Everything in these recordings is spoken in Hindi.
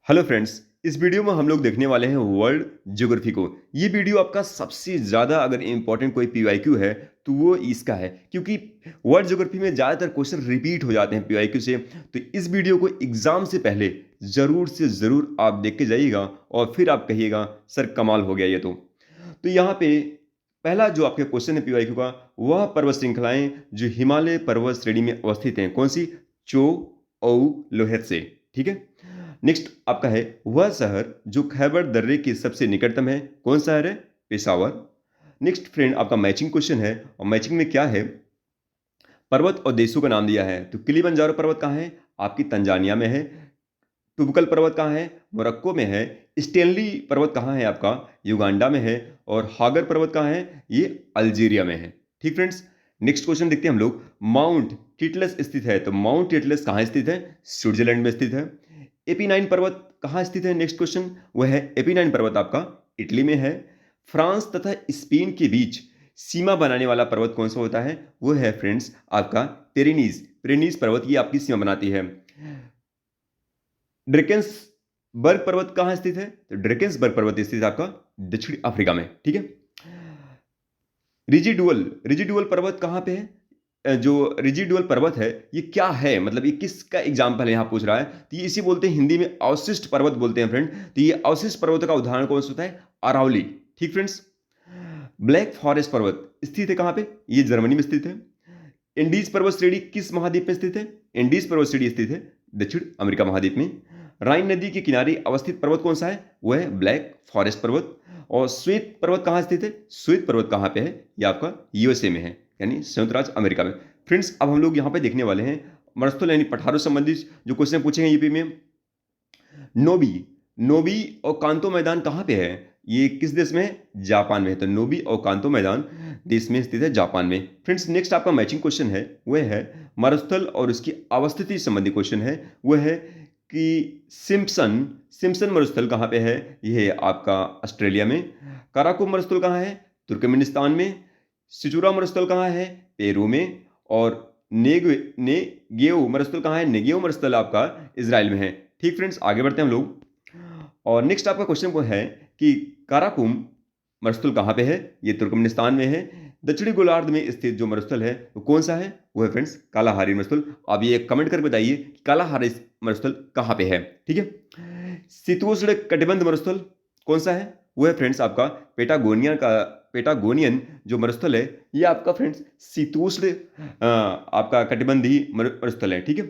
Hello friends. इस वीडियो में हम लोग देखने वाले हैं वर्ल्ड ज्योग्राफी को। ये वीडियो आपका सबसे ज़्यादा अगर इम्पोर्टेंट कोई पीवाईक्यू है तो वो इसका है, क्योंकि वर्ल्ड ज्योग्राफी में ज़्यादातर क्वेश्चन रिपीट हो जाते हैं पीवाईक्यू से। तो इस वीडियो को एग्जाम से पहले ज़रूर से ज़रूर आप देख के जाइएगा और फिर आप कहिएगा सर कमाल हो गया ये तो यहाँ पे पहला जो आपके क्वेश्चन है पीवाईक्यू का, वह पर्वत श्रृंखलाएं जो हिमालय पर्वत श्रेणी में अवस्थित हैं, कौन सी? चो, औ, लोहित से। ठीक है। नेक्स्ट आपका है वह शहर जो खैबर दर्रे के सबसे निकटतम है, कौन सा शहर है? पेशावर। नेक्स्ट फ्रेंड आपका मैचिंग क्वेश्चन है, और मैचिंग में क्या है? पर्वत और देशों का नाम दिया है। तो किलिमंजारो पर्वत कहाँ है? आपकी तंजानिया में है। टुबकल पर्वत कहाँ है? मोरक्को में है। स्टेनली पर्वत कहाँ है? आपका युगांडा में है। और हागर पर्वत कहाँ है? ये अल्जीरिया में है। ठीक फ्रेंड्स। नेक्स्ट क्वेश्चन देखते हैं हम लोग। माउंट टिटलस स्थित है, तो माउंट टिटलस कहाँ स्थित है? स्विट्जरलैंड में स्थित है। एपीनाइन पर्वत कहाँ स्थित है? नेक्स्ट क्वेश्चन वह है एपीनाइन पर्वत आपका इटली में है। फ्रांस तथा स्पेन के बीच सीमा बनाने वाला पर्वत कौन सा होता है? वो है फ्रेंड्स आपका पेरिनीज। पेरिनीज पर्वत ये आपकी सीमा बनाती है। ड्रेकेंसबर्ग पर्वत कहाँ स्थित है? तो ड्रेकेंसबर्ग पर्वत स्थित है आपका दक्षिण अफ्रीका में। ठीक है। रिजिडुअल रिजिडुअल पर्वत कहाँ पे है? जो रिजिडुअल पर्वत है ये क्या है, मतलब ये किसका एग्जाम्पल यहाँ पूछ रहा है? तो ये इसे बोलते हैं हिंदी में अवशिष्ट पर्वत बोलते हैं फ्रेंड। तो ये अवशिष्ट पर्वत का उदाहरण कौन सा होता है? अरावली। ठीक फ्रेंड्स। ब्लैक फॉरेस्ट पर्वत स्थित है कहाँ पे? ये जर्मनी में स्थित है। इंडीज पर्वत श्रेणी किस महाद्वीप में स्थित है? इंडीज पर्वत श्रेणी स्थित है दक्षिण अमेरिका महाद्वीप में। राइन नदी के किनारे अवस्थित पर्वत कौन सा है? वह है ब्लैक फॉरेस्ट पर्वत। और श्वेत पर्वत कहाँ स्थित है? श्वेत पर्वत कहाँ पे है? यह आपका यूएसए में है, यानी संयुक्त राज्य अमेरिका में। फ्रेंड्स अब हम लोग यहाँ पे देखने वाले हैं मरुस्थल यानी पठारों संबंधित जो क्वेश्चन पूछे हैं यूपी में। नोबी नोबी और कांतो मैदान कहाँ पे है? ये किस देश में है? जापान में है। तो नोबी और कांतो मैदान देश में स्थित है जापान में। फ्रेंड्स नेक्स्ट आपका मैचिंग क्वेश्चन है, वह है मरुस्थल और उसकी अवस्थिति संबंधी क्वेश्चन है। वह है कि सिम्पसन सिम्पसन मरुस्थल कहाँ पे है? यह है आपका ऑस्ट्रेलिया में। काराकोरम मरुस्थल कहाँ है? तुर्कमेनिस्तान में। सिचुरा मरुस्थल कहाँ है? पेरू में। और नेगेव मरुस्थल कहाँ है? नेगेव मरुस्थल आपका इजराइल में है। ठीक फ्रेंड्स आगे बढ़ते हैं हम लोग। और नेक्स्ट आपका क्वेश्चन को है कि काराकुम मरुस्थल कहाँ पे है? ये तुर्कमेनिस्तान में है। दक्षिणी गोलार्ध में स्थित जो मरुस्थल है वो कौन सा है? वो है फ्रेंड्स कालाहारी मरुस्थल। आप ये कमेंट करके बताइए कि कालाहारी मरुस्थल कहाँ पे है। ठीक है। शीतोष्ण कटिबंध मरुस्थल कौन सा है? वो है फ्रेंड्स आपका पेटागोनियन जो मरुस्थल है ये आपका फ्रेंड्स शीतोष्ण आपका कटिबंधी मरुस्थल है। ठीक है।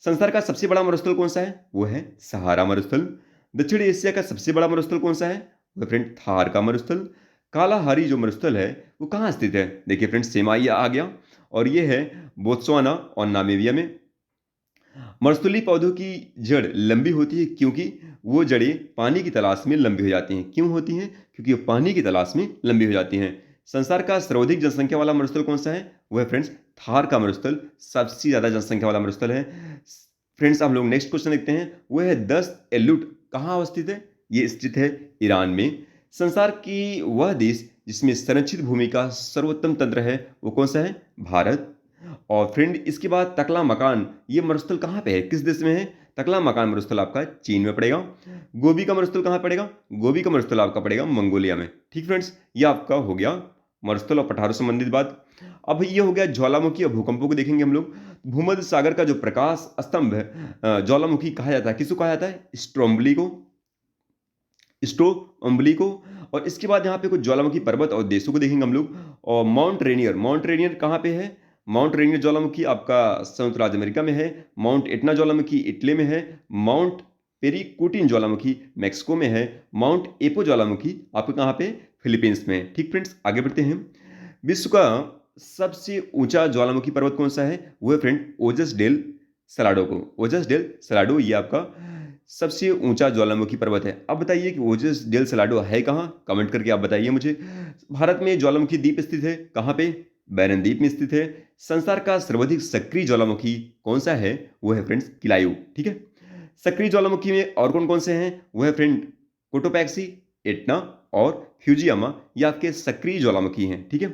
संसार का सबसे बड़ा मरुस्थल कौन सा है? वो है सहारा मरुस्थल। दक्षिण एशिया का सबसे बड़ा मरुस्थल कौन सा है? वो फ्रेंड थार का मरुस्थल। कालाहारी जो मरुस्थल है वो कहाँ स्थित है? देखिए फ्रेंड्स सेमाइया आ गया, और ये है बोत्सवाना और नामीबिया में। मरुस्थलीय पौधों की जड़ लंबी होती है क्योंकि वो जड़ें पानी की तलाश में लंबी हो जाती हैं। क्यों होती हैं? क्योंकि वो पानी की तलाश में लंबी हो जाती हैं। संसार का सर्वाधिक जनसंख्या वाला मरुस्थल कौन सा है? वह फ्रेंड्स थार का मरुस्थल सबसे ज्यादा जनसंख्या वाला मरुस्थल है। फ्रेंड्स हम लोग नेक्स्ट क्वेश्चन देखते हैं, वह है 10 एल्यूट कहाँ अवस्थित है? ये स्थित है ईरान में। संसार की वह देश जिसमें संरक्षित भूमि का सर्वोत्तम तंत्र है वो कौन सा है? भारत। और फ्रेंड इसके बाद तकला मकान ये मरुस्थल कहाँ पे है? किस देश में है? तकला मकान मरुस्थल आपका चीन में पड़ेगा। गोबी का मरुस्थल कहाँ पड़ेगा? गोबी का मरुस्थल आपका पड़ेगा मंगोलिया में। ठीक फ्रेंड्स ये आपका हो गया मरुस्थल और पठारों से संबंधित बात। अब ये हो गया ज्वालामुखी और भूकंपों को देखेंगे हम लोग। भूमध्य सागर का जो प्रकाश स्तंभ है ज्वालामुखी कहा जाता है, किसको कहा जाता है? स्ट्रोम्बली को। और इसके बाद यहाँ पे कुछ ज्वालामुखी पर्वत और देशों को देखेंगे हम लोग। और माउंट रेनियर कहाँ पे है? माउंट रेनियर ज्वालामुखी आपका संयुक्त राज्य अमेरिका में है। माउंट एटना ज्वालामुखी इटली में है। माउंट पेरिकुटिन ज्वालामुखी मैक्सिको में है। माउंट एपो ज्वालामुखी आपको कहाँ पे? फिलीपींस में है। ठीक फ्रेंड्स आगे बढ़ते हैं। विश्व का सबसे ऊंचा ज्वालामुखी पर्वत कौन सा है? वो है फ्रेंड ओजस डेल सलाडो को। ओजस डेल सलाडो ये आपका सबसे ऊंचा ज्वालामुखी पर्वत है। अब बताइए कि ओजस डेल सलाडो है कहाँ? कमेंट करके आप बताइए मुझे। भारत में ज्वालामुखी द्वीप स्थित है कहाँ पे? बैरन द्वीप में स्थित है। संसार का सर्वाधिक सक्रिय ज्वालामुखी कौन सा है? वो है फ्रेंड्स किलायू। ठीक है। सक्रिय ज्वालामुखी में और कौन कौन से हैं? वो है फ्रेंड कोटोपैक्सी, एटना और फ्यूजियामा, ये आपके सक्रिय ज्वालामुखी हैं। ठीक है।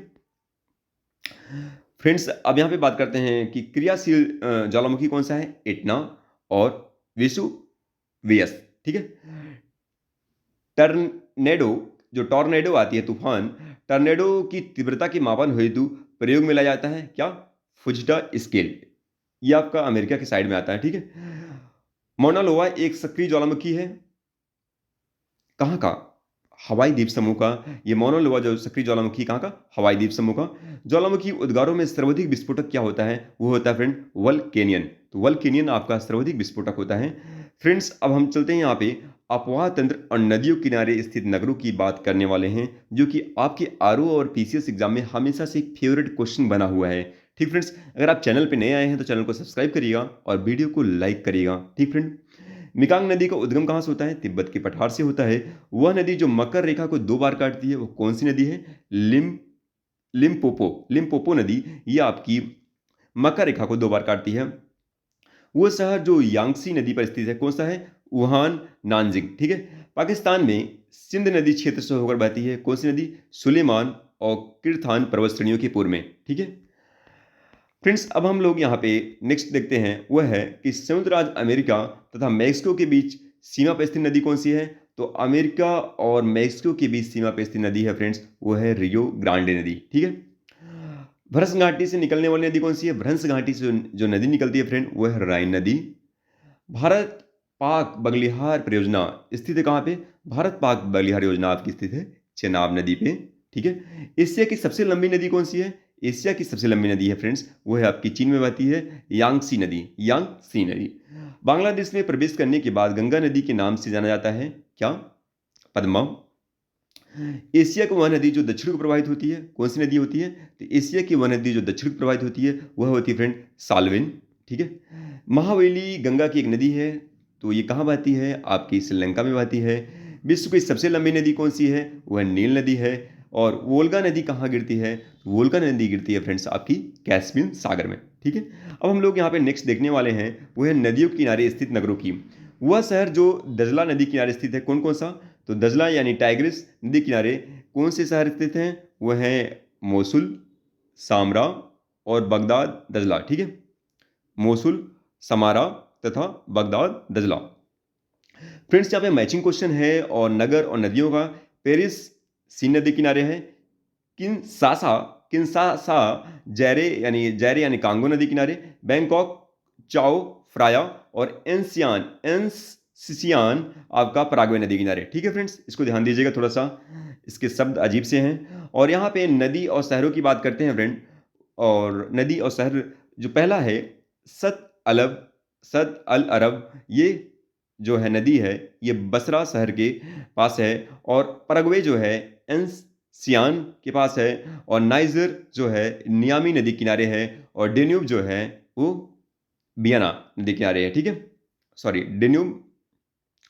फ्रेंड्स अब यहाँ पे बात करते हैं कि क्रियाशील ज्वालामुखी कौन सा है? एटना और वेसुवियस। ठीक है। टर्नेडो, जो टॉर्नेडो आती है तूफान, टर्नेडो की तीव्रता के मापन हेतु प्रयोग में लाया जाता है क्या? Fujita scale. ये आपका अमेरिका के साइड में आता है, ठीक है। मौना लोआ एक सक्रिय ज्वालामुखी है, कहाँ का? हवाई द्वीप समूह का। ये मौना लोआ जो सक्रिय ज्वालामुखी कहाँ का? हवाई द्वीप समूह का। ज्वालामुखी उद्गारों में सर्वाधिक विस्फोटक क्या होता है? वो होता है फ्रेंड वल्केनियन। तो वल्केनियन आपका सर्वाधिक विस्फोटक होता है। फ्रेंड्स अब हम चलते हैं यहाँ पे अपवाह तंत्र और नदियों किनारे स्थित नगरों की बात करने वाले हैं, जो कि आपके आरओ और पीसीएस एग्जाम में हमेशा से एक फेवरेट क्वेश्चन बना हुआ है। ठीक फ्रेंड्स, अगर आप चैनल पे नए आए हैं तो चैनल को सब्सक्राइब करिएगा और वीडियो को लाइक करिएगा। ठीक फ्रेंड, मिकांग नदी का उद्गम कहाँ से होता है? तिब्बत के पठार से होता है। वह नदी जो मकर रेखा को 2 बार काटती है वो कौन सी नदी है? लिम्पोपो। लिम्पोपो नदी ये आपकी मकर रेखा को 2 बार काटती है। वो शहर जो यांगसी नदी पर स्थित है कौन सा है? Wuhan, Nanjing. ठीक है। पाकिस्तान में सिंध नदी क्षेत्र से होकर बहती है कौन सी नदी? सुलेमान और किरथान पर्वत श्रेणियों के पूर्व में। ठीक है फ्रेंड्स, अब हम लोग यहाँ पे नेक्स्ट देखते हैं, वह है कि संयुक्त राज्य अमेरिका तथा मैक्सिको के बीच सीमा पर स्थित नदी कौन सी है? तो अमेरिका और मैक्सिको के बीच सीमा पर स्थित नदी है फ्रेंड्स, वो है रियो ग्रांडे नदी। ठीक है। भ्रंश घाटी से निकलने वाली नदी कौन सी है? भ्रंश घाटी से जो नदी निकलती है फ्रेंड, वो है राइन नदी। भारत पाक बगलिहार परियोजना स्थित है कहाँ पे? भारत पाक बगलिहार योजना आपकी स्थित है चेनाब नदी पे। ठीक है। एशिया की सबसे लंबी नदी कौन सी है? एशिया की सबसे लंबी नदी है फ्रेंड्स, वो है आपकी चीन में बहती है यांगसी नदी। यांगसी नदी। बांग्लादेश में प्रवेश करने के बाद गंगा नदी के नाम से जाना जाता है क्या? पद्मा। एशिया की वह नदी जो दक्षिण को प्रवाहित होती है कौन सी नदी होती है? तो एशिया की वह नदी जो दक्षिण को प्रवाहित होती है वह होती है फ्रेंड साल्विन। ठीक है। महावेली गंगा की एक नदी है, तो ये कहाँ बहती है? आपकी श्रीलंका में बहती है। विश्व की सबसे लंबी नदी कौन सी है? वह नील नदी है। और वोल्गा नदी कहाँ गिरती है? वोल्गा नदी गिरती है फ्रेंड्स आपकी कैस्पियन सागर में। ठीक है। अब हम लोग यहाँ पे नेक्स्ट देखने वाले हैं, वह है नदियों के किनारे स्थित नगरों की। वह शहर जो दजला नदी किनारे स्थित है कौन कौन सा? तो दजला यानी टाइग्रिस नदी किनारे कौन से शहर स्थित हैं? वह है मोसुल, सामरा और बगदाद दजला। ठीक है। मोसुल, समारा तथा बगदाद दजला। फ्रेंड्स यहाँ पे मैचिंग क्वेश्चन है और नगर और नदियों का। पेरिस सी नदी किनारे है। किनसासा किनसासा जैरे यानी कांगो नदी किनारे। बैंकॉक चाओ फ्राया और एनसिसियान आपका पराग्वे नदी किनारे। ठीक है फ्रेंड्स, इसको ध्यान दीजिएगा थोड़ा सा, इसके शब्द अजीब से हैं। और यहाँ पे नदी और शहरों की बात करते हैं फ्रेंड, और नदी और शहर जो पहला है सत अल अरब, ये जो है नदी है ये बसरा शहर के पास है। और परग्वे जो है एनसियान के पास है। और नाइजर जो है नियामी नदी किनारे है। और डेन्यूब जो है वो वियना नदी किनारे है। ठीक है, सॉरी डेन्यूब,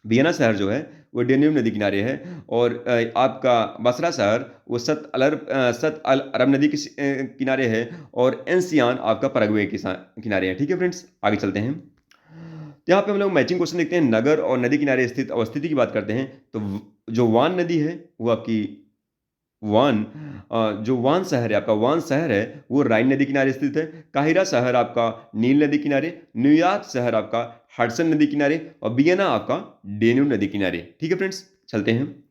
वियना शहर जो है वो डेन्यूब नदी किनारे है। और आपका बसरा शहर वो सत अल अरब नदी के किनारे है। और एनसियान आपका परग्वे के किनारे है। ठीक है फ्रेंड्स, आगे चलते हैं। तो यहाँ पे हम लोग मैचिंग क्वेश्चन देखते हैं, नगर और नदी किनारे स्थित अवस्थिति की बात करते हैं। तो जो वान नदी है वो आपकी जो वान शहर है आपका, वान शहर है वो राइन नदी किनारे स्थित है। काहिरा शहर आपका नील नदी किनारे। न्यूयॉर्क शहर आपका हडसन नदी किनारे। और वियना आपका डेन्यूब नदी किनारे। ठीक है फ्रेंड्स, चलते हैं।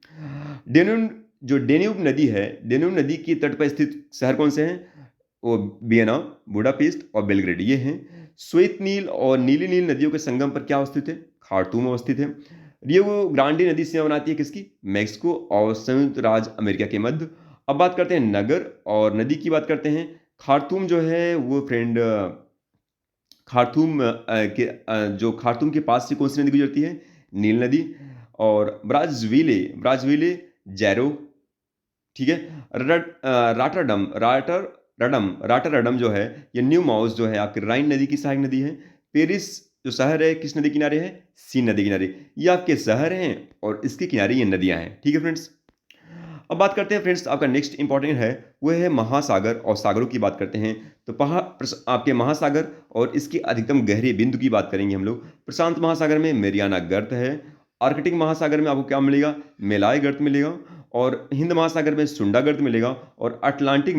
डेन्यूब नदी है, डेन्यूब नदी की तट पर स्थित शहर कौन से हैं? वो वियना, बुडापेस्ट और बेलग्रेड ये हैं। श्वेत नील और नीली नील नदियों के संगम पर क्या अवस्थित है? खार्तूम अवस्थित है। रियो ग्रांडे नदी सीमा बनाती है किसकी? मैक्सिको और संयुक्त राज्य अमेरिका के मध्य। अब बात करते हैं नगर और नदी की बात करते हैं। खार्तूम जो है वो फ्रेंड जो खार्तूम के पास से कौन सी नदी गुजरती है? नील नदी। और ब्राजविले जैरो। ठीक है। राटरडम जो है ये न्यू माउस जो है आपकी राइन नदी की सहायक नदी है। पेरिस जो शहर है किस नदी किनारे है? सी नदी किनारे। ये आपके शहर हैं और इसके किनारे ये नदियां हैं। ठीक है फ्रेंड्स, अब बात करते हैं फ्रेंड्स, आपका नेक्स्ट इंपॉर्टेंट है वो है महासागर और सागरों की बात करते हैं। तो आपके महासागर और इसके अधिकतम गहरे बिंदु की बात करेंगे हम लोग। प्रशांत महासागर में मेरियाना गर्त है। आर्कटिक महासागर में आपको क्या मिलेगा? मेलाय गर्त मिलेगा। और हिंद महासागर में सुंडा गर्त मिलेगा। और अटलांटिक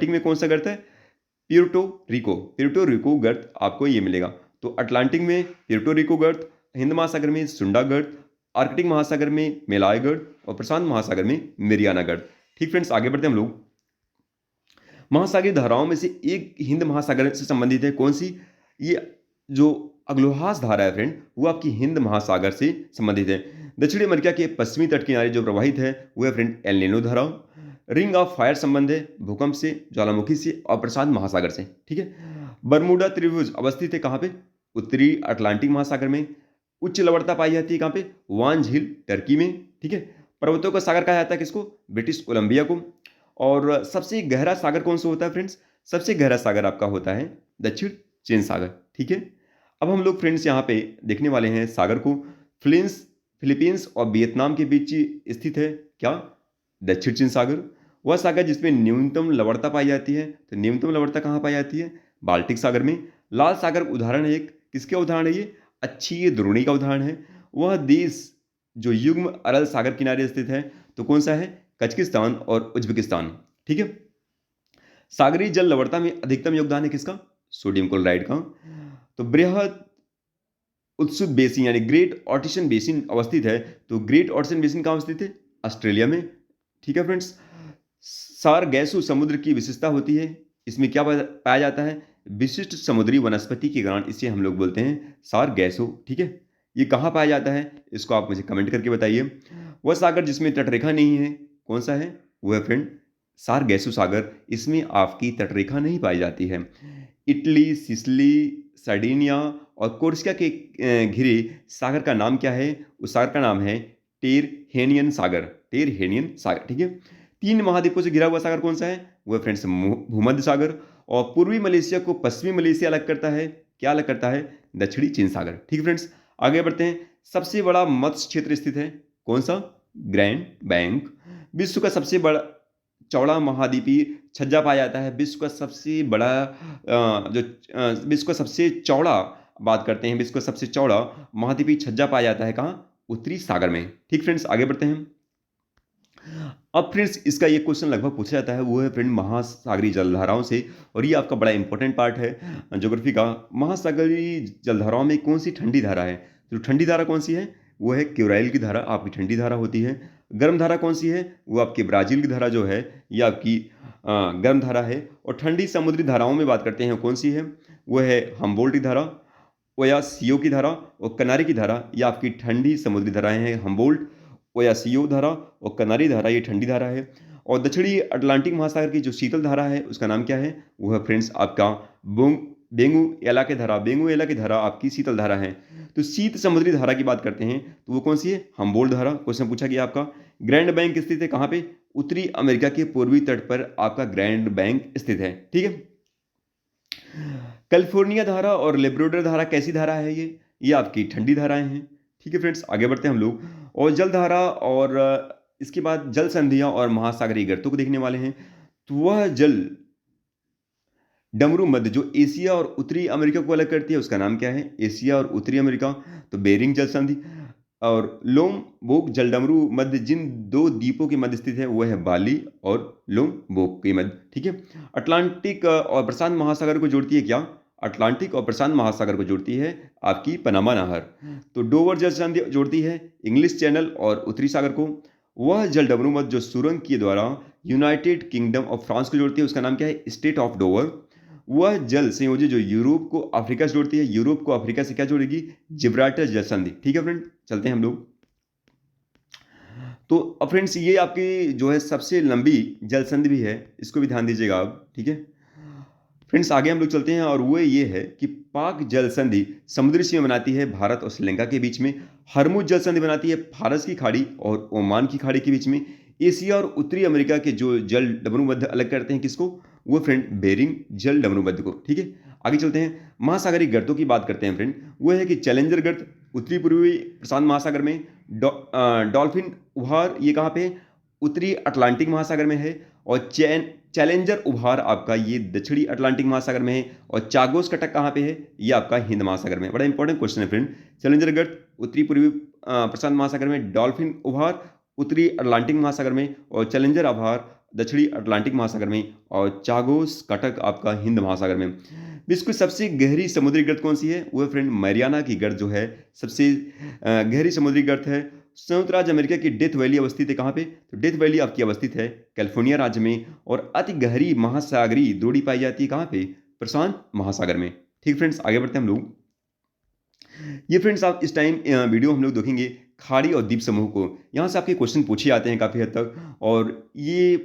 में कौन सा गर्त है? प्यूर्टो रिको गर्त आपको ये मिलेगा। तो अटलांटिक में प्यूर्टो रिको गर्त, हिंद महासागर में सुंडा गढ़, आर्कटिक महासागर में मेलाय गढ़ और प्रशांत महासागर में मेरियाना गढ़। ठीक फ्रेंड्स, आगे बढ़ते हैं हम लोग। महासागरीय धाराओं में से एक हिंद महासागर से संबंधित है, कौन सी? ये जो अग्लोहास धारा है फ्रेंड, वो आपकी हिंद महासागर से संबंधित है। दक्षिणी अमेरिका के पश्चिमी तट किनारे जो प्रवाहित है वो है फ्रेंड एल नीनो धारा। रिंग ऑफ फायर संबंध है भूकंप से, ज्वालामुखी से और प्रशांत महासागर से। ठीक है। बरमूडा त्रिभुज अवस्थित है कहाँ पे? उत्तरी अटलांटिक महासागर में। उच्च लवणता पाई जाती है कहाँ पे? वान झील टर्की में। ठीक है। पर्वतों का सागर कहा जाता है किसको? ब्रिटिश कोलंबिया को। और सबसे गहरा सागर कौन सा होता है फ्रेंड्स? सबसे गहरा सागर आपका होता है दक्षिण चीन सागर। ठीक है। अब हम लोग फ्रेंड्स यहाँ पे देखने वाले हैं सागर को। फिलीपींस और वियतनाम के बीच स्थित है क्या? दक्षिण चीन सागर। वह सागर जिसमें न्यूनतम लवणता पाई जाती है, तो न्यूनतम लवणता कहाँ पाई जाती है? बाल्टिक सागर में। लाल सागर उदाहरण है एक, किसका उदाहरण है ये? अच्छी द्रोणी का उदाहरण है। वह देश जो युग्म अरल सागर किनारे स्थित है, तो कौन सा है? कजाकिस्तान और उज्बेकिस्तान। ठीक है। सागरीय जल लवणता में अधिकतम योगदान है किसका? सोडियम क्लोराइड का। तो बृहद उत्सुक बेसिन यानी ग्रेट ऑटिशन बेसिन अवस्थित है, तो ग्रेट ऑटिशन बेसिन कहाँ अवस्थित है? ऑस्ट्रेलिया में। ठीक है फ्रेंड्स। सारगैसो समुद्र की विशेषता होती है, इसमें क्या पाया जाता है? विशिष्ट समुद्री वनस्पति के कारण इसे हम लोग बोलते हैं सारगैसो। ठीक है। ये कहाँ पाया जाता है, इसको आप मुझे कमेंट करके बताइए। वह सागर जिसमें तटरेखा नहीं है, कौन सा है? वो है फ्रेंड सारगैसो सागर। इसमें आपकी तटरेखा नहीं पाई जाती है। इटली, सिसिली, सार्डिनिया और कोर्सिका के घिरे सागर का नाम क्या है? उस सागर का नाम है टेरहेनियन सागर। टेरहेनियन सागर। ठीक है। 3 महाद्वीपों से घिरा हुआ सागर कौन सा है? वो है फ्रेंड्स भूमध्य सागर। और पूर्वी मलेशिया को पश्चिमी मलेशिया अलग करता है, क्या अलग करता है? दक्षिणी चीन सागर। ठीक है फ्रेंड्स, आगे बढ़ते हैं। सबसे बड़ा मत्स्य क्षेत्र स्थित है, कौन सा? Grand bank. विश्व का सबसे बड़ा चौड़ा महाद्वीपीय छज्जा पाया जाता है। विश्व का सबसे बड़ा विश्व का सबसे चौड़ा बात करते हैं, विश्व का सबसे चौड़ा महाद्वीपीय छज्जा पाया जाता है कहाँ? उत्तरी सागर में। ठीक फ्रेंड्स, आगे बढ़ते हैं। अब फ्रेंड्स इसका एक क्वेश्चन लगभग पूछा जाता है, वो है फ्रेंड महासागरीय जलधाराओं से, और ये आपका बड़ा इंपॉर्टेंट पार्ट है ज्योग्राफी का। महासागरीय जलधाराओं में कौन सी ठंडी धारा है? तो ठंडी धारा कौन सी है? वो है क्यूराइल की धारा, आपकी ठंडी धारा होती है। गर्म धारा कौन सी है? वो आपकी ब्राजील की धारा जो है, ये आपकी गर्म धारा है। और ठंडी समुद्री धाराओं में बात करते हैं, कौन सी है? वो है हम्बोल्ट की धारा, ओयासियो की धारा और कनारी की धारा। ये आपकी ठंडी समुद्री धाराएं हैं, हम्बोल्ट, ओयासियो धारा और कनारी धारा, ये ठंडी धारा है। और दक्षिणी अटलांटिक महासागर की जो शीतल धारा है उसका नाम क्या है? वो है फ्रेंड्स आपका बेंगुएला की धारा। बेंगुएला की धारा आपकी शीतल धारा है। तो शीत समुद्री धारा की बात करते हैं तो वो कौन सी है? हम्बोल्ट धारा। क्वेश्चन पूछा गया आपका। ग्रैंड बैंक स्थित है कहाँ पे? उत्तरी अमेरिका के पूर्वी तट पर आपका ग्रैंड बैंक स्थित है। ठीक है। कैलिफोर्निया धारा और लेब्राडोर धारा कैसी धारा है? ये आपकी ठंडी धाराएं हैं। ठीक है फ्रेंड्स, आगे बढ़ते हैं हम लोग। और जल धारा और इसके बाद जल संधियां और महासागरीय गर्तों को देखने वाले हैं। तो वह जल डमरू मध्य जो एशिया और उत्तरी अमेरिका को अलग करती है, उसका नाम क्या है? एशिया और उत्तरी अमेरिका। तो बेरिंग जल संधि। और लोमबोक जल डमरू मध्य जिन 2 द्वीपों के मध्य स्थित है, वो है बाली और लोमबोक के मध्य। ठीक है। अटलांटिक और प्रशांत महासागर को जोड़ती है क्या? अटलांटिक और प्रशांत महासागर को जोड़ती है आपकी पनामा नहर। तो डोवर जल संधि जोड़ती है इंग्लिश चैनल और उत्तरी सागर को। वह जल डमरू मध्य जो सुरंग के द्वारा यूनाइटेड किंगडम ऑफ फ्रांस को जोड़ती है, उसका नाम क्या है? State of Dover. वह जल संयोजी जो यूरोप को अफ्रीका से जोड़ती है, यूरोप को अफ्रीका से क्या जोड़ेगी? जिब्राल्टर जल संधि। ठीक है फ्रेंड, चलते हैं हम लोग। तो अब फ्रेंड्स ये आपकी जो है सबसे लंबी जल संधि भी है, इसको भी ध्यान दीजिएगा आप। ठीक है फ्रेंड्स, आगे हम लोग चलते हैं, और वो ये है कि पाक जल संधि समुद्री सीमा बनाती है भारत और श्रीलंका के बीच में। हरमुज जल संधि बनाती है फारस की खाड़ी और ओमान की खाड़ी के बीच में। एशिया और उत्तरी अमेरिका के जो जल डमरू मध्य अलग करते हैं किसको? वो फ्रेंड बेरिंग जल डमरू मध्य को। ठीक है, आगे चलते हैं। महासागरीय गर्तों की बात करते हैं फ्रेंड। वो है कि चैलेंजर गर्त उत्तरी पूर्वी प्रशांत महासागर में। डॉल्फिन उभार ये कहाँ पे? उत्तरी अटलांटिक महासागर में है। और चैलेंजर उभार आपका ये दक्षिणी अटलांटिक महासागर में है। और चागोस कटक कहाँ पे है? ये आपका हिंद महासागर में। बड़ा इंपॉर्टेंट क्वेश्चन है फ्रेंड। चैलेंजर गर्त उत्तरी पूर्वी प्रशांत महासागर में, डॉल्फिन उभार उत्तरी अटलांटिक महासागर में, और चैलेंजर उभार दक्षिणी अटलांटिक महासागर में, और चागोस कटक आपका हिंद महासागर में। विश्व की सबसे गहरी समुद्री गर्त कौन सी है? वो है फ्रेंड मैरियाना की गर्त जो है सबसे गहरी समुद्री गर्त है। संयुक्त राज्य अमेरिका की डेथ वैली अवस्थित है कहाँ पे? तो डेथ वैली आपकी अवस्थित है कैलिफोर्निया राज्य में। और अति गहरी महासागरीय द्रोणी पाई जाती है कहाँ पे? प्रशांत महासागर में। ठीक फ्रेंड्स, आगे बढ़ते हैं हम लोग। ये फ्रेंड्स आप इस टाइम वीडियो हम लोग देखेंगे खाड़ी और द्वीप समूह को। यहाँ से आपके क्वेश्चन पूछे जाते हैं काफ़ी हद तक। और ये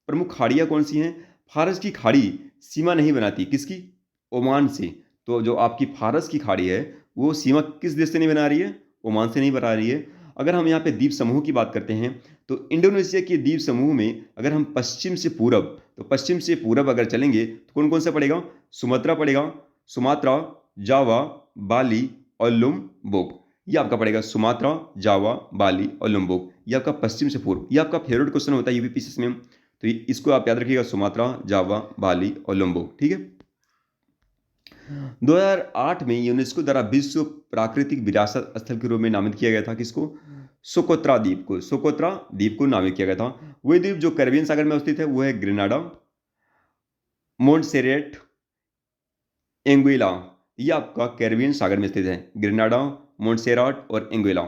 प्रमुख खाड़ियाँ कौन सी हैं? फारस की खाड़ी सीमा नहीं बनाती, किसकी? ओमान से। तो जो आपकी फारस की खाड़ी है वो सीमा किस देश से नहीं बना रही है? ओमान से नहीं बना रही है। अगर हम यहाँ पे द्वीप समूह की बात करते हैं तो इंडोनेशिया के द्वीप समूह में अगर हम पश्चिम से पूरब, तो पश्चिम से पूरब अगर चलेंगे तो कौन कौन सा पड़ेगा? सुमात्रा पड़ेगा, सुमात्रा, जावा, बाली और लुम्बोक। ये आपका पड़ेगा सुमात्रा, जावा, बाली और लुम्बोक। ये आपका पश्चिम से पूर्व। ये आपका फेवरेट क्वेश्चन होता है यूपीपीसीएस में, तो इसको आप याद रखिएगा, सुमात्रा, जावा, बाली और लुम्बोक। ठीक है। 2008 में यूनेस्को द्वारा विश्व प्राकृतिक विरासत स्थल के रूप में नामित किया गया था किसको? सोकोत्रा द्वीप को। सोकोत्रा द्वीप को नामित किया गया था। वह द्वीप जो कैरिबियन सागर में स्थित है वो है ग्रेनाडा, मोंटसेरेट, एंगुइला। ये आपका कैरिबियन सागर में स्थित है। ग्रेनाडा, मोंटसेराट और एंगुइला।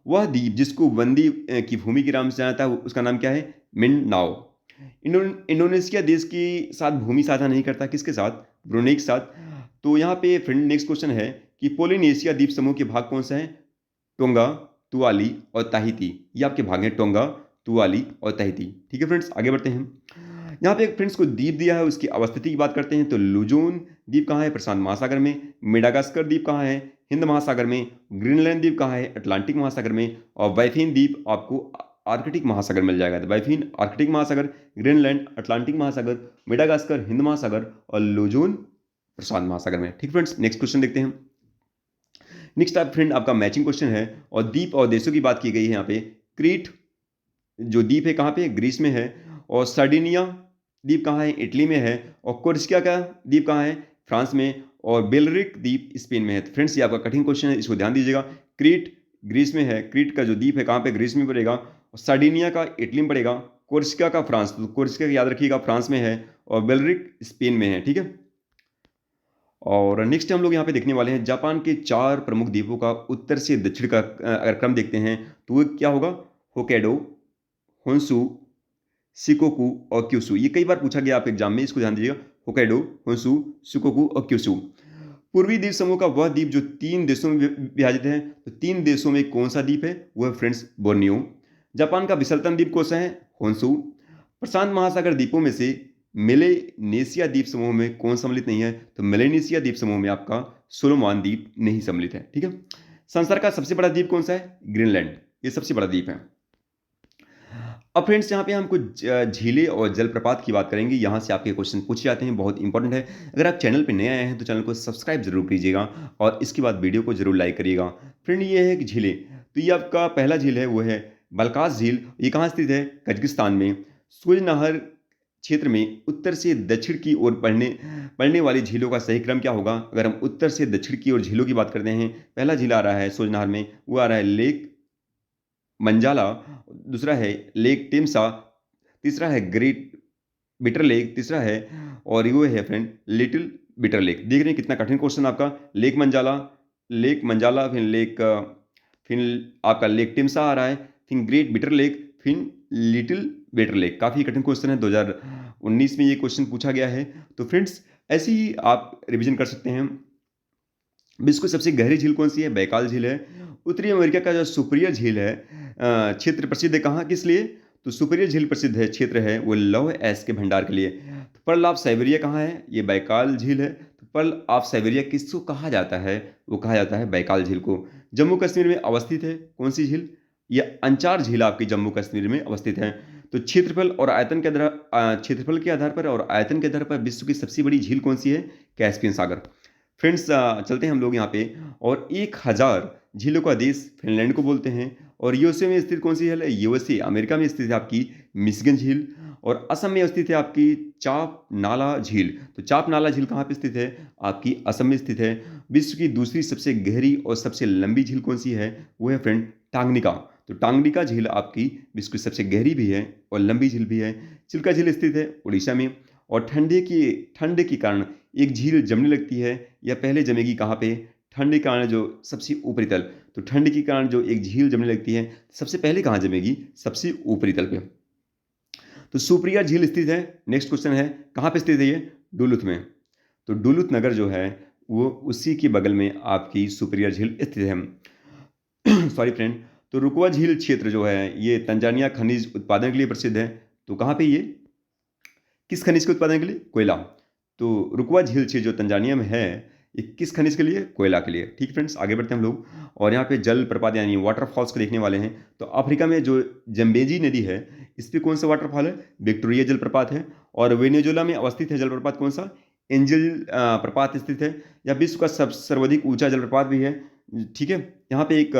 वह द्वीप जिसको बंदी की भूमि के नाम से जाना था उसका नाम क्या है? मिंडाओ। इंडोनेशिया देश के साथ भूमि साझा नहीं करता, किसके साथ? ब्रुनेई के साथ। तो यहाँ पे फ्रेंड नेक्स्ट क्वेश्चन है कि पोलिनेशिया द्वीप समूह के भाग कौन सा है? टोंगा, तुवाली और ताहिती। ये आपके भाग हैं टोंगा, तुवाली और ताहिती। ठीक है फ्रेंड्स, आगे बढ़ते हैं। यहाँ पे एक फ्रेंड्स को द्वीप दिया है, उसकी अवस्थिति की बात करते हैं। तो लुजोन द्वीप कहाँ है? प्रशांत महासागर में। मेडागास्कर द्वीप कहाँ है? हिंद महासागर में। ग्रीनलैंड द्वीप कहाँ है? अटलांटिक महासागर में। और बाइफिन द्वीप आपको आर्कटिक महासागर मिल जाएगा। तो बाइफिन आर्कटिक महासागर, ग्रीनलैंड अटलांटिक महासागर, मेडागास्कर हिंद महासागर और लुजोन प्रशांत महासागर में। ठीक फ्रेंड्स, नेक्स्ट क्वेश्चन देखते हैं। नेक्स्ट आप फ्रेंड आपका मैचिंग क्वेश्चन है और द्वीप और देशों की बात की गई है। यहाँ पे क्रीट जो द्वीप है कहाँ पे? ग्रीस में है। और सर्डिनिया द्वीप कहाँ है? इटली में है। और कोर्सिका का द्वीप कहाँ है? फ्रांस में। और बेलरिक द्वीप स्पेन में है। तो फ्रेंड्स ये आपका कठिन क्वेश्चन है, इसको ध्यान दीजिएगा। क्रीट ग्रीस में है। क्रीट का जो द्वीप है कहाँ पे? ग्रीस में पड़ेगा। और सर्डिनिया का इटली में पड़ेगा। कोर्सिका का फ्रांस, तो कोर्सिका याद रखिएगा फ्रांस में है। और बेलरिक स्पेन में है। ठीक है। और नेक्स्ट हम लोग यहाँ पे देखने वाले हैं जापान के 4 प्रमुख द्वीपों का उत्तर से दक्षिण का अगर क्रम देखते हैं तो वो क्या होगा? होक्काइडो, होन्शु, शिकोकू और क्यूशु। ये कई बार पूछा गया आप एग्जाम में, इसको ध्यान दीजिएगा। होक्काइडो, होन्शु, शिकोकू और क्यूशु। पूर्वी द्वीप समूह का वह द्वीप जो 3 देशों में विभाजित है। तो 3 देशों में कौन सा द्वीप है? वो है फ्रेंड्स बोर्नियो। जापान का विशालतम द्वीप कौन सा है? होन्शु। प्रशांत महासागर द्वीपों में से मेलेनेशिया द्वीप समूह में कौन सम्मिलित नहीं है? तो मेलेनेशिया द्वीप समूह में आपका सोलोमन द्वीप नहीं सम्मिलित है। ठीक है। संसार का सबसे बड़ा द्वीप कौन सा है? ग्रीनलैंड। ये सबसे बड़ा द्वीप है। अब फ्रेंड्स यहाँ पे हम कुछ झीलें और जलप्रपात की बात करेंगे। यहाँ से आपके क्वेश्चन पूछे जाते हैं, बहुत इंपॉर्टेंट है। अगर आप चैनल पे नए आए हैं तो चैनल को सब्सक्राइब जरूर कीजिएगा और इसके बाद वीडियो को जरूर लाइक करिएगा। फ्रेंड ये है कि झीलें, तो ये आपका पहला झील है वो है बलकास झील। ये कहाँ स्थित है? कजाकिस्तान में। सूरज नहर क्षेत्र में उत्तर से दक्षिण की ओर पड़ने वाली झीलों का सही क्रम क्या होगा? अगर हम उत्तर से दक्षिण की ओर झीलों की बात करते हैं, पहला झील आ रहा है सूरज नहर में, वो आ रहा है लेक मंजाला। दूसरा है लेक टेम्सा। तीसरा है ग्रेट बिटर लेक। तीसरा है और ये है फ्रेंड लिटिल बिटर लेक। देख रहे हैं कितना कठिन क्वेश्चन आपका। लेक मंजाला, फिर आपका लेक टिम्सा आ रहा है, फिर ग्रेट बिटर लेक, फिर लिटिल बिटर लेक। काफ़ी कठिन क्वेश्चन है, 2019 में ये क्वेश्चन पूछा गया है। तो फ्रेंड्स ऐसे ही आप रिवीजन कर सकते हैं। विश्व की सबसे गहरी झील कौन सी है? बैकाल झील है। उत्तरी अमेरिका का जो सुपीरियर झील है क्षेत्र प्रसिद्ध है कहाँ, किस लिए? तो सुपीरियर झील प्रसिद्ध है, क्षेत्र है वो लौह एस के भंडार के लिए। तो पर्ल ऑफ साइबेरिया कहाँ है? ये बैकाल झील है। तो पर्ल ऑफ साइबेरिया किसको कहा जाता है? वो कहा जाता है बैकाल झील को। जम्मू कश्मीर में अवस्थित है कौन सी झील? ये अंचार झील आपकी जम्मू कश्मीर में अवस्थित है। तो क्षेत्रफल के आधार पर और आयतन के आधार पर विश्व की सबसे बड़ी झील कौन सी है? कैस्पियन सागर। फ्रेंड्स चलते हैं हम लोग यहाँ पे। और 1000 झीलों का देश फिनलैंड को बोलते हैं। और यूएसए में स्थित कौन सी झील है? यूएसए अमेरिका में स्थित है आपकी मिशिगन झील। और असम में स्थित है आपकी चाप नाला झील। तो चाप नाला झील कहाँ पे स्थित है? आपकी असम में स्थित है। विश्व की दूसरी सबसे गहरी और सबसे लंबी झील कौन सी है? वो है फ्रेंड टांगनिका। तो टांगनिका झील आपकी विश्व की सबसे गहरी भी है और लंबी झील भी है। चिल्का झील स्थित है उड़ीसा में। और ठंड के कारण एक झील जमने लगती है या पहले जमेगी कहाँ पे? ठंड के कारण जो सबसे ऊपरी तल, तो ठंड के कारण जो एक झील जमने लगती है सबसे पहले कहाँ जमेगी? सबसे ऊपरी तल पे। तो सुप्रिया झील स्थित है, नेक्स्ट क्वेश्चन है कहाँ पे स्थित है ये? डुलुथ में। तो डुलुथ नगर जो है वो उसी के बगल में आपकी सुप्रिया झील स्थित है। Sorry friend. तो रुकवा झील क्षेत्र जो है ये तंजानिया खनिज उत्पादन के लिए प्रसिद्ध है। तो कहाँ पे ये? किस खनिज के उत्पादन के लिए? कोयला। तो रुकवा झील क्षेत्र जो तंजानिया में है ये किस खनिज के लिए? कोयला के लिए। ठीक फ्रेंड्स, आगे बढ़ते हैं हम लोग और यहाँ पे जल प्रपात यानी वाटरफॉल्स को देखने वाले हैं। तो अफ्रीका में जो जम्बेजी नदी है इस पे कौन सा वाटरफॉल है? विक्टोरिया जलप्रपात है। और वेनेजुएला में अवस्थित है जलप्रपात कौन सा? एंजल प्रपात स्थित है, या विश्व का सर्वाधिक ऊंचा जलप्रपात भी है। ठीक है, यहाँ पे एक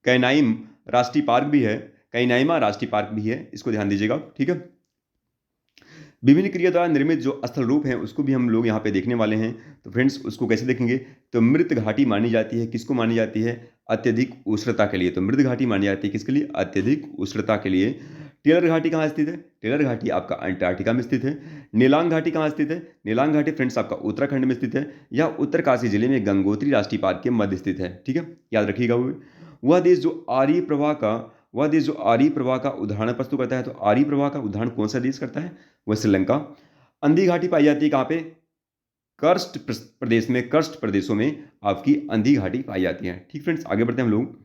कैनाइम राष्ट्रीय पार्क भी है, कैनाइमा राष्ट्रीय पार्क भी है, इसको ध्यान दीजिएगा। ठीक है, विभिन्न क्रिया द्वारा निर्मित जो स्थल रूप हैं उसको भी हम लोग यहाँ पे देखने वाले हैं। तो फ्रेंड्स उसको कैसे देखेंगे? तो मृत घाटी मानी जाती है, किसको मानी जाती है? अत्यधिक उष्णता के लिए। तो मृत घाटी मानी जाती है किसके लिए? अत्यधिक उष्णता के लिए। टेलर घाटी कहाँ स्थित है? टेलर घाटी आपका अंटार्कटिका में स्थित है। नीलांग घाटी कहाँ स्थित है? नीलांग घाटी फ्रेंड्स आपका उत्तराखंड में स्थित है, या उत्तरकाशी जिले में गंगोत्री राष्ट्रीय पार्क के मध्य स्थित है। ठीक है, याद रखिएगा। वह देश जो आर्य प्रवाह का उदाहरण प्रस्तुत करता है। तो आर्य प्रवाह का उदाहरण कौन सा देश करता है? वह श्रीलंका। अंधी घाटी पाई जाती है कहाँ पे? कर्स्ट प्रदेश में, कर्स्ट प्रदेशों में आपकी अंधी घाटी पाई जाती है। ठीक फ्रेंड्स, आगे बढ़ते हैं हम लोग।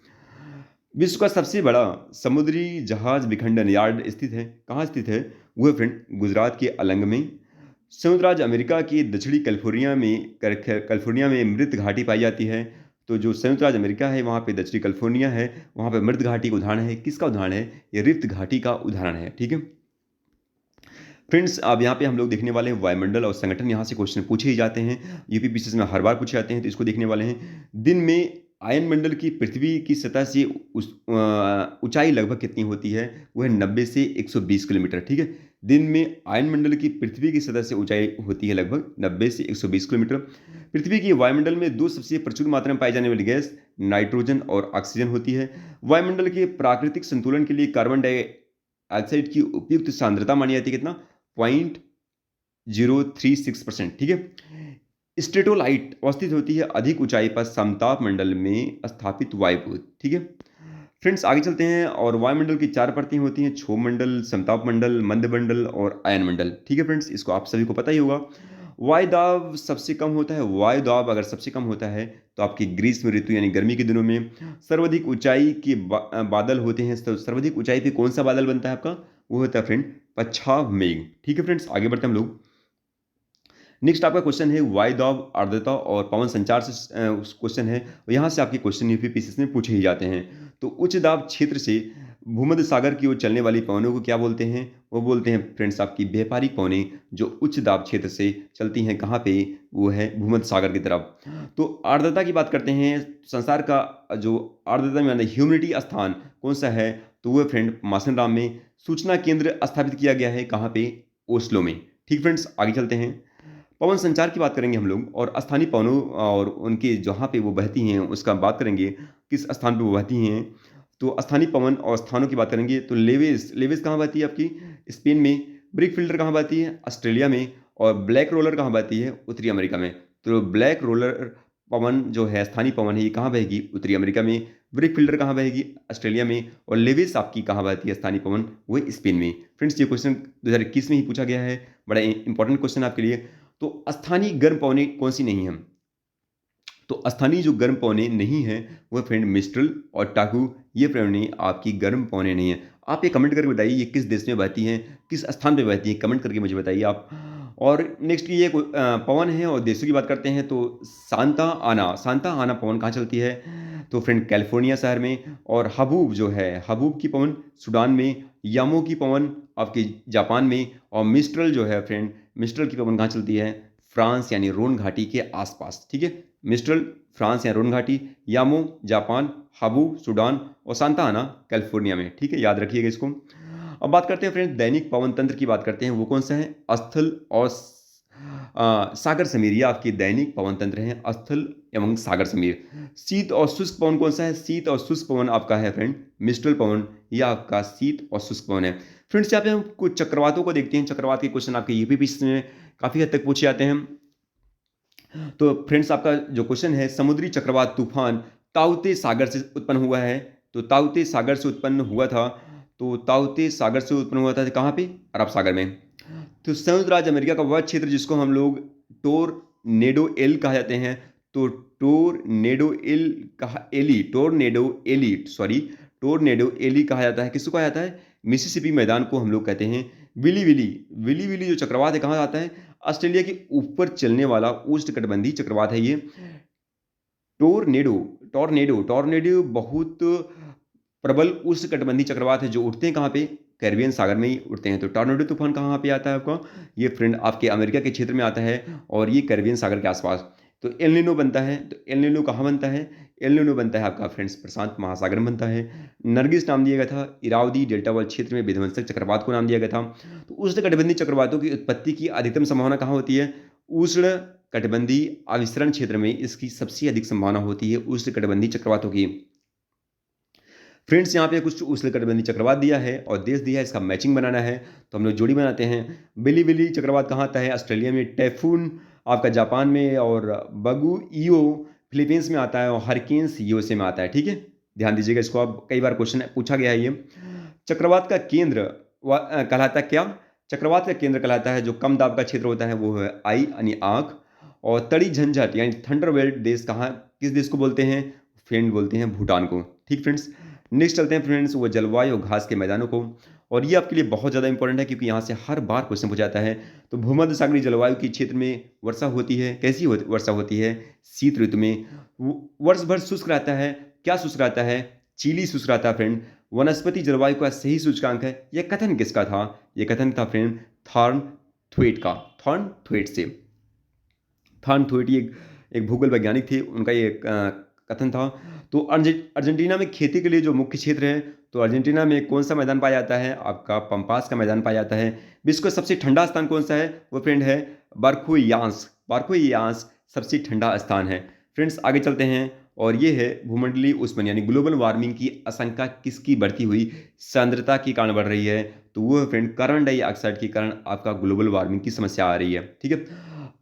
विश्व का सबसे बड़ा समुद्री जहाज विखंडन यार्ड स्थित है, कहाँ स्थित है? वह फ्रेंड गुजरात के अलंग में। संयुक्त राज्य अमेरिका के दक्षिणी कैलिफोर्निया में मृत घाटी पाई जाती है। तो जो संयुक्त राज्य अमेरिका है वहाँ पे दक्षिणी कैलिफोर्निया है, वहाँ पे मृत घाटी का उदाहरण है। किसका उदाहरण है? ये रिफ्ट घाटी का उदाहरण है। ठीक है फ्रेंड्स, अब यहाँ पे हम लोग देखने वाले हैं वायुमंडल और संगठन। यहाँ से क्वेश्चन पूछे ही जाते हैं, यूपीपीसीएस में हर बार पूछे जाते हैं, तो इसको देखने वाले हैं। दिन में आयन मंडल की पृथ्वी की सतह से ऊंचाई लगभग कितनी होती है? वह 90 से 120 किलोमीटर। ठीक है, दिन में आयन मंडल की पृथ्वी की सतह से ऊंचाई होती है लगभग 90 से 120 किलोमीटर। पृथ्वी की वायुमंडल में दो सबसे प्रचुर मात्रा में पाई जाने वाली गैस नाइट्रोजन और ऑक्सीजन होती है। वायुमंडल के प्राकृतिक संतुलन के लिए कार्बन डाइऑक्साइड की उपयुक्त सांद्रता मानी जाती है कितना? 0.036%। ठीक है, स्ट्रेटोलाइट अवस्थित होती है अधिक ऊंचाई पर समताप मंडल में स्थापित वायुपूत। ठीक है फ्रेंड्स, आगे चलते हैं। और वायुमंडल की 4 परतें होती हैं: क्षोभ मंडल, समताप मंडल, मंद मंडल और आयन मंडल। ठीक है फ्रेंड्स, इसको आप सभी को पता ही होगा। वायुदाब सबसे कम होता है, वायुदाब अगर सबसे कम होता है तो आपकी ग्रीष्म ऋतु यानी गर्मी के दिनों में सर्वाधिक ऊंचाई के बादल होते हैं। तो सर्वाधिक ऊंचाई पे कौन सा बादल बनता है आपका? वो होता है फ्रेंड पच्छाव मेघ। ठीक है फ्रेंड्स, आगे बढ़ते हैं हम लोग। नेक्स्ट आपका क्वेश्चन है वायुदाब, आर्द्रता और पवन संचार से क्वेश्चन है, और यहाँ से आपके क्वेश्चन यूपीपीसीएस में पूछे ही जाते हैं। तो उच्च दाब क्षेत्र से भूमध्य सागर की ओर चलने वाली पवनों को क्या बोलते हैं? वो बोलते हैं फ्रेंड्स आपकी व्यापारिक पवनें, जो उच्च दाब क्षेत्र से चलती हैं। कहाँ पे? वो है भूमध्य सागर की तरफ। तो आर्द्रता की बात करते हैं। संसार का जो आर्द्रता में ह्यूमिडिटी स्थान कौन सा है? तो वो फ्रेंड मासनराम में सूचना केंद्र स्थापित किया गया है। कहाँ पे? ओस्लो में। ठीक फ्रेंड्स, आगे चलते हैं। पवन संचार की बात करेंगे हम लोग, और स्थानीय पवनों और उनके जहाँ पे वो बहती हैं उसका बात करेंगे, किस स्थान पे वो बहती हैं। तो स्थानीय पवन और स्थानों की बात करेंगे तो लेविस कहाँ बहती है आपकी? स्पेन में। ब्रिक फिल्टर कहाँ बहती है? ऑस्ट्रेलिया में। और ब्लैक रोलर कहाँ बहती है? उत्तरी अमेरिका में। तो ब्लैक रोलर पवन जो है, स्थानीय पवन है, ये कहाँ बहेगी? उत्तरी अमेरिका में। ब्रिक फिल्टर कहाँ बहेगी? ऑस्ट्रेलिया में। और लेविस आपकी कहाँ बहती है स्थानीय पवन? वो स्पेन में। फ्रेंड्स, ये क्वेश्चन 2021 में ही पूछा गया है, बड़ा इंपॉर्टेंट क्वेश्चन आपके लिए। तो स्थानीय गर्म पवनें कौन सी नहीं हैं? तो स्थानीय जो गर्म पवनें नहीं हैं वो फ्रेंड मिस्ट्रल और टाकू, ये पवनें आपकी गर्म पवनें नहीं हैं। आप ये कमेंट करके बताइए ये किस देश में बहती हैं, किस स्थान पे बहती हैं, कमेंट करके मुझे बताइए आप। और नेक्स्ट ये पवन है और देशों की बात करते हैं तो सांता आना पवन कहाँ चलती है? तो फ्रेंड कैलिफोर्निया शहर में। और हबूब जो है, हबूब की पवन सूडान में। यामो की पवन आपके जापान में। और मिस्ट्रल जो है फ्रेंड, मिस्ट्रल की पवन कहाँ चलती है? फ्रांस यानी रोन घाटी के आसपास। ठीक है, मिस्ट्रल फ्रांस या रोन घाटी, यामो जापान, हाबू सूडान और सांता आना कैलिफोर्निया में। ठीक है, याद रखिएगा इसको। अब बात करते हैं फ्रेंड्स दैनिक पवन तंत्र की बात करते हैं, वो कौन सा है? स्थल और सागर समीर ये आपके दैनिक पवन तंत्र हैं, स्थल एवं सागर समीर। शीत और शुष्क पवन कौन सा है? शीत और शुष्क पवन आपका है फ्रेंड मिस्ट्रल पवन, यह आपका शीत और शुष्क पवन है। फ्रेंड्स यहाँ पे हम कुछ चक्रवातों को देखते हैं। चक्रवात के क्वेश्चन आपके यूपीपीएससी में काफ़ी हद तक पूछे जाते हैं। तो फ्रेंड्स आपका जो क्वेश्चन है, समुद्री चक्रवात तूफान ताउते सागर से उत्पन्न हुआ है। तो ताउते सागर से उत्पन्न हुआ था। तो ताउते सागर से उत्पन्न हुआ था कहाँ पे? अरब सागर में। तो संयुक्त राज्य अमेरिका का वह क्षेत्र जिसको हम लोग टोरनेडो एल कहा जाते हैं, तो टोरनेडो एली कहा जाता है। किसको कहा जाता है? मिसिसिपी मैदान को हम लोग कहते हैं विली विली। विली विली जो चक्रवात है कहाँ आता है? ऑस्ट्रेलिया के ऊपर चलने वाला उष्णकटिबंधीय चक्रवात है ये टोरनेडो। टोरनेडो बहुत प्रबल उष्णकटिबंधीय चक्रवात है जो उठते हैं कहाँ पे? कैरिबियन सागर में ही उठते हैं। तो टॉर्नेडो तूफान कहाँ पे आता है आपका? ये फ्रेंड आपके अमेरिका के क्षेत्र में आता है और ये कैरिबियन सागर के आसपास। तो एल नीनो बनता है। तो एल नीनो कहाँ बनता है? एल नीनो बनता है आपका फ्रेंड्स प्रशांत महासागर में बनता है। नरगिस नाम दिया गया था इरावदी डेल्टा वाल क्षेत्र में विध्वंसक चक्रवात को नाम दिया गया था। तो उष्णकटिबंधीय चक्रवातों की उत्पत्ति की अधिकतम संभावना कहाँ होती है? उष्ण कटिबंधीय अविसरण क्षेत्र में इसकी सबसे अधिक संभावना होती है उष्णकटिबंधीय चक्रवातों की। फ्रेंड्स यहाँ पे कुछ उष्णकटिबंधीय चक्रवात दिया है और देश दिया है, इसका मैचिंग बनाना है। तो हम लोग जोड़ी बनाते हैं। बिली बिली चक्रवात कहाँ आता है? ऑस्ट्रेलिया में। टाइफून आपका जापान में और बगु ईओ फिलीपींस में आता है और हरिकेन्स यूएसए में आता है। ठीक है, ध्यान दीजिएगा इसको। अब कई बार क्वेश्चन पूछा गया है ये। चक्रवात का केंद्र कहलाता है क्या? चक्रवात का केंद्र कहलाता है जो कम दाब का क्षेत्र होता है वो है आई यानी आँख। और तड़ी झंझट यानी थंडरबेल्ट देश कहाँ किस देश को बोलते हैं? फ्रेंड बोलते हैं भूटान को। ठीक फ्रेंड्स, नेक्स्ट चलते हैं फ्रेंड्स वो जलवायु और घास के मैदानों को। और ये आपके लिए बहुत ज़्यादा इंपॉर्टेंट है क्योंकि यहाँ से हर बार क्वेश्चन पूछा जाता है। तो भूमध्य सागरीय जलवायु के क्षेत्र में वर्षा होती है। कैसी वर्षा होती है? शीत ऋतु में। वर्ष भर शुष्क रहता है। क्या शुष्क रहता है? चीली शुष्क रहता है फ्रेंड। वनस्पति जलवायु का सही सूचकांक है। यह कथन किसका था? यह कथन था फ्रेंड थॉर्न थ्वेट का। थॉर्न थ्वेट से। थॉर्न थ्वेट एक भूगोल वैज्ञानिक थे, उनका ये कथन था। तो अर्जेंटीना में खेती के लिए जो मुख्य क्षेत्र है, तो अर्जेंटीना में कौन सा मैदान पाया जाता है? आपका पंपास का मैदान पाया जाता है। विश्व का सबसे ठंडा स्थान कौन सा है? वो फ्रेंड है बारखोयांस। बारखोयांस सबसे ठंडा स्थान है। फ्रेंड्स आगे चलते हैं और ये है भूमंडलीय ऊष्मन यानी ग्लोबल वार्मिंग की आशंका किसकी बढ़ती हुई सांद्रता के कारण बढ़ रही है? तो वो फ्रेंड कार्बन डाइऑक्साइड के कारण आपका ग्लोबल वार्मिंग की समस्या आ रही है। ठीक है,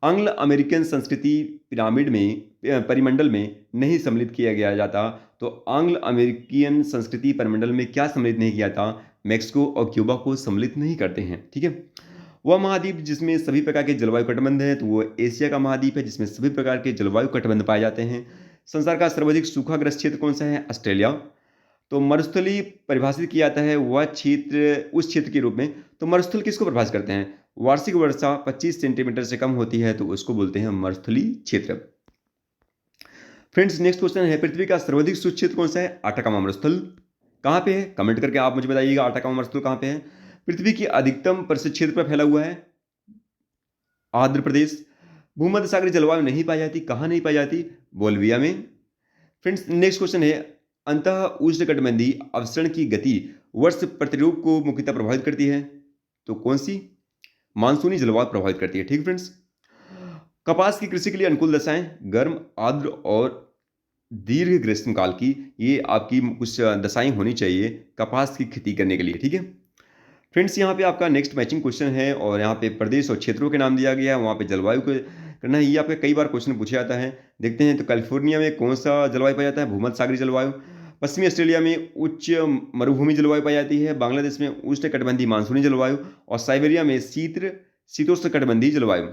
एंग्लो अमेरिकन संस्कृति पिरामिड में परिमंडल में नहीं सम्मिलित किया गया जाता। तो एंग्लो अमेरिकन संस्कृति परिमंडल में क्या सम्मिलित नहीं किया जाता? मैक्सिको और क्यूबा को सम्मिलित नहीं करते हैं। ठीक है, वह महाद्वीप जिसमें सभी प्रकार के जलवायु कटिबंध है तो वो एशिया का महाद्वीप है जिसमें सभी प्रकार के जलवायु कटिबंध पाए जाते हैं। संसार का सर्वाधिक सूखाग्रस्त क्षेत्र कौन सा है? ऑस्ट्रेलिया। तो मरुस्थली परिभाषित किया जाता है वह क्षेत्र उस क्षेत्र के रूप में। तो मरुस्थल किसको परिभाषित करते हैं? वार्षिक वर्षा 25 सेंटीमीटर से कम होती है तो उसको बोलते हैं मरुस्थलीय क्षेत्र। फ्रेंड्स नेक्स्ट क्वेश्चन है पृथ्वी का सर्वाधिक शुष्क क्षेत्र कौन सा है? आटाकामा मरुस्थल। कहाँ पे है? कमेंट करके आप मुझे बताइएगा आटाकामा मरुस्थल कहाँ पे है। पृथ्वी की अधिकतम परिष्ठ क्षेत्र पर फैला हुआ है आंध्र प्रदेश। भूमध्य सागरीय जलवायु नहीं पाई जाती। कहाँ नहीं पाई जाती? बोल्विया में। फ्रेंड्स नेक्स्ट क्वेश्चन है अंतः उष्णकटिबंधीय अवसरण की गति वर्ष प्रतिरूप को मुख्यतः प्रभावित करती है। तो कौन सी? मानसूनी जलवायु प्रभावित करती है। ठीक फ्रेंड्स, कपास की कृषि के लिए अनुकूल दशाएं गर्म, आर्द्र और दीर्घ ग्रीष्मकाल की, ये आपकी कुछ दशाएं होनी चाहिए कपास की खेती करने के लिए। ठीक है फ्रेंड्स, यहाँ पे आपका नेक्स्ट मैचिंग क्वेश्चन है और यहाँ पे प्रदेश और क्षेत्रों के नाम दिया गया है, वहाँ पे जलवायु को करना है। ये आपके कई बार क्वेश्चन पूछा जाता है। देखते हैं तो कैलिफोर्निया में कौन सा जलवायु पाया जाता है? भूमध्य सागरीय जलवायु। पश्चिमी ऑस्ट्रेलिया में उच्च मरुभूमि जलवायु पाई जाती है। बांग्लादेश में उष्णकटिबंधीय मानसूनी जलवायु और साइबेरिया में शीतोष्णकटिबंधीय जलवायु।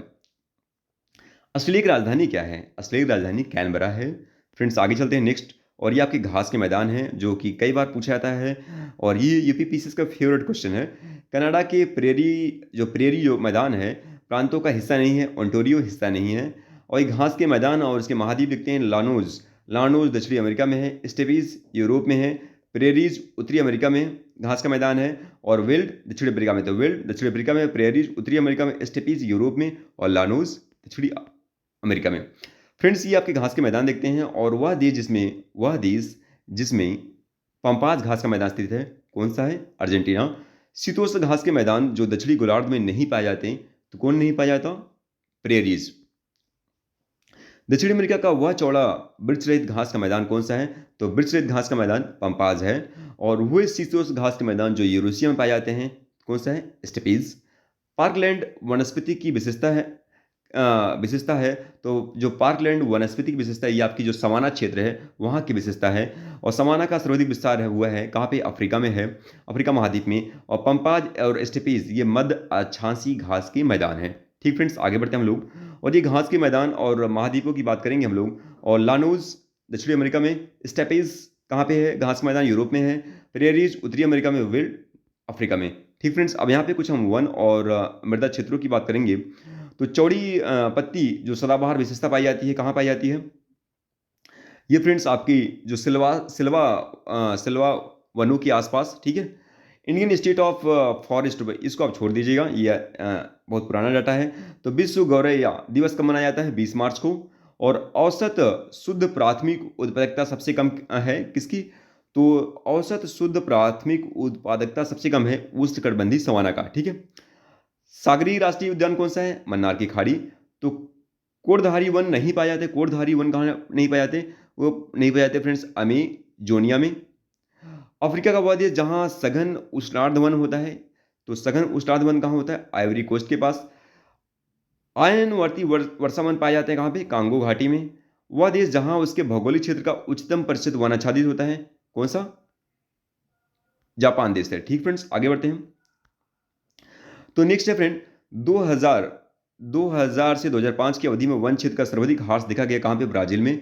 ऑस्ट्रेलिया की राजधानी क्या है? ऑस्ट्रेलिया की राजधानी कैनबरा है। फ्रेंड्स आगे चलते हैं नेक्स्ट और ये आपके घास के मैदान हैं जो कि कई बार पूछा जाता है और ये यूपीपीएससी का फेवरेट क्वेश्चन है। कनाडा के प्रेरी जो मैदान है प्रांतों का हिस्सा नहीं है, ओंटारियो हिस्सा नहीं है। और ये घास के मैदान और इसके महाद्वीप लिखते हैं लानोज दक्षिणी अमेरिका में है, स्टेपीज यूरोप में है, प्रेरीज उत्तरी अमेरिका में घास का मैदान है और वेल्ड दक्षिण अफ्रीका में। तो वेल्ड दक्षिण अफ्रीका में, प्रेरीज उत्तरी अमेरिका में, स्टेपीज यूरोप में और लानोज दक्षिणी अमेरिका में। फ्रेंड्स ये आपके घास के मैदान देखते हैं और वह देश जिसमें पंपास घास का मैदान स्थित है कौन सा है? अर्जेंटीना। शीतोष्ण घास के मैदान जो दक्षिणी गोलार्ध में नहीं पाए जाते तो कौन नहीं पाया जाता? प्रेरीज। दक्षिण अमेरिका का वह चौड़ा वृक्ष रहित घास का मैदान कौन सा है? तो वृक्ष रहित घास का मैदान पंपाज है। और वह शीतोष्ण घास के मैदान जो यूरेशिया में पाए जाते हैं कौन सा है? स्टेपीज। पार्कलैंड वनस्पति की विशेषता है। तो जो पार्कलैंड वनस्पति की विशेषता है ये आपकी जो सवाना क्षेत्र है वहाँ की विशेषता है। और सवाना का सर्वाधिक विस्तार है हुआ है कहाँ पे? अफ्रीका में है, अफ्रीका महाद्वीप में। और पंपाज और स्टेपीज ये मध्य अक्षांशीय घास के मैदान है। ठीक फ्रेंड्स, आगे बढ़ते हैं हम लोग और ये घास के मैदान और महाद्वीपों की बात करेंगे हम लोग। और लानोज दक्षिणी अमेरिका में, स्टेपीज कहाँ पे है? घास का मैदान यूरोप में है, प्रेरीज उत्तरी अमेरिका में, विल्ड अफ्रीका में। ठीक फ्रेंड्स, अब यहाँ पे कुछ हम वन और मृदा क्षेत्रों की बात करेंगे। तो चौड़ी पत्ती जो सदाबहार विशेषता पाई जाती है कहाँ पाई जाती है? ये फ्रेंड्स आपकी जो सिल्वा वनों के आसपास। ठीक है, इंडियन स्टेट ऑफ फॉरेस्ट इसको आप छोड़ दीजिएगा, ये बहुत पुराना डाटा है। तो विश्व गौरैया दिवस कब मनाया जाता है? 20 मार्च को। और औसत शुद्ध प्राथमिक उत्पादकता सबसे कम है किसकी? तो औसत शुद्ध प्राथमिक उत्पादकता सबसे कम है उष्णकटिबंधीय सवाना का। ठीक है, सागरीय राष्ट्रीय उद्यान कौन सा है? मन्नार की खाड़ी। तो कोड़धारी वन नहीं पाए जाते। कोड़धारी वन कहाँ नहीं पाए जाते? वो नहीं पाए जाते फ्रेंड्स अमेजोनिया में। अफ्रीका का वह देश जहाँ सघन उष्णार्ध वन होता है, तो सघन उष्णार्ध वन कहाँ होता है? आइवरी कोस्ट के पास। आयनवर्ती वर्षा वन पाए जाते हैं कहाँ पे? कांगो घाटी में। वह देश जहाँ उसके भौगोलिक क्षेत्र का उच्चतम प्रतिशत वन आच्छादित होता है कौन सा? जापान देश है। ठीक फ्रेंड्स, आगे बढ़ते हैं। तो नेक्स्ट है फ्रेंड 2000 से 2005 की अवधि में वन क्षेत्र का सर्वाधिक ह्रास देखा गया कहाँ पे? ब्राजील में।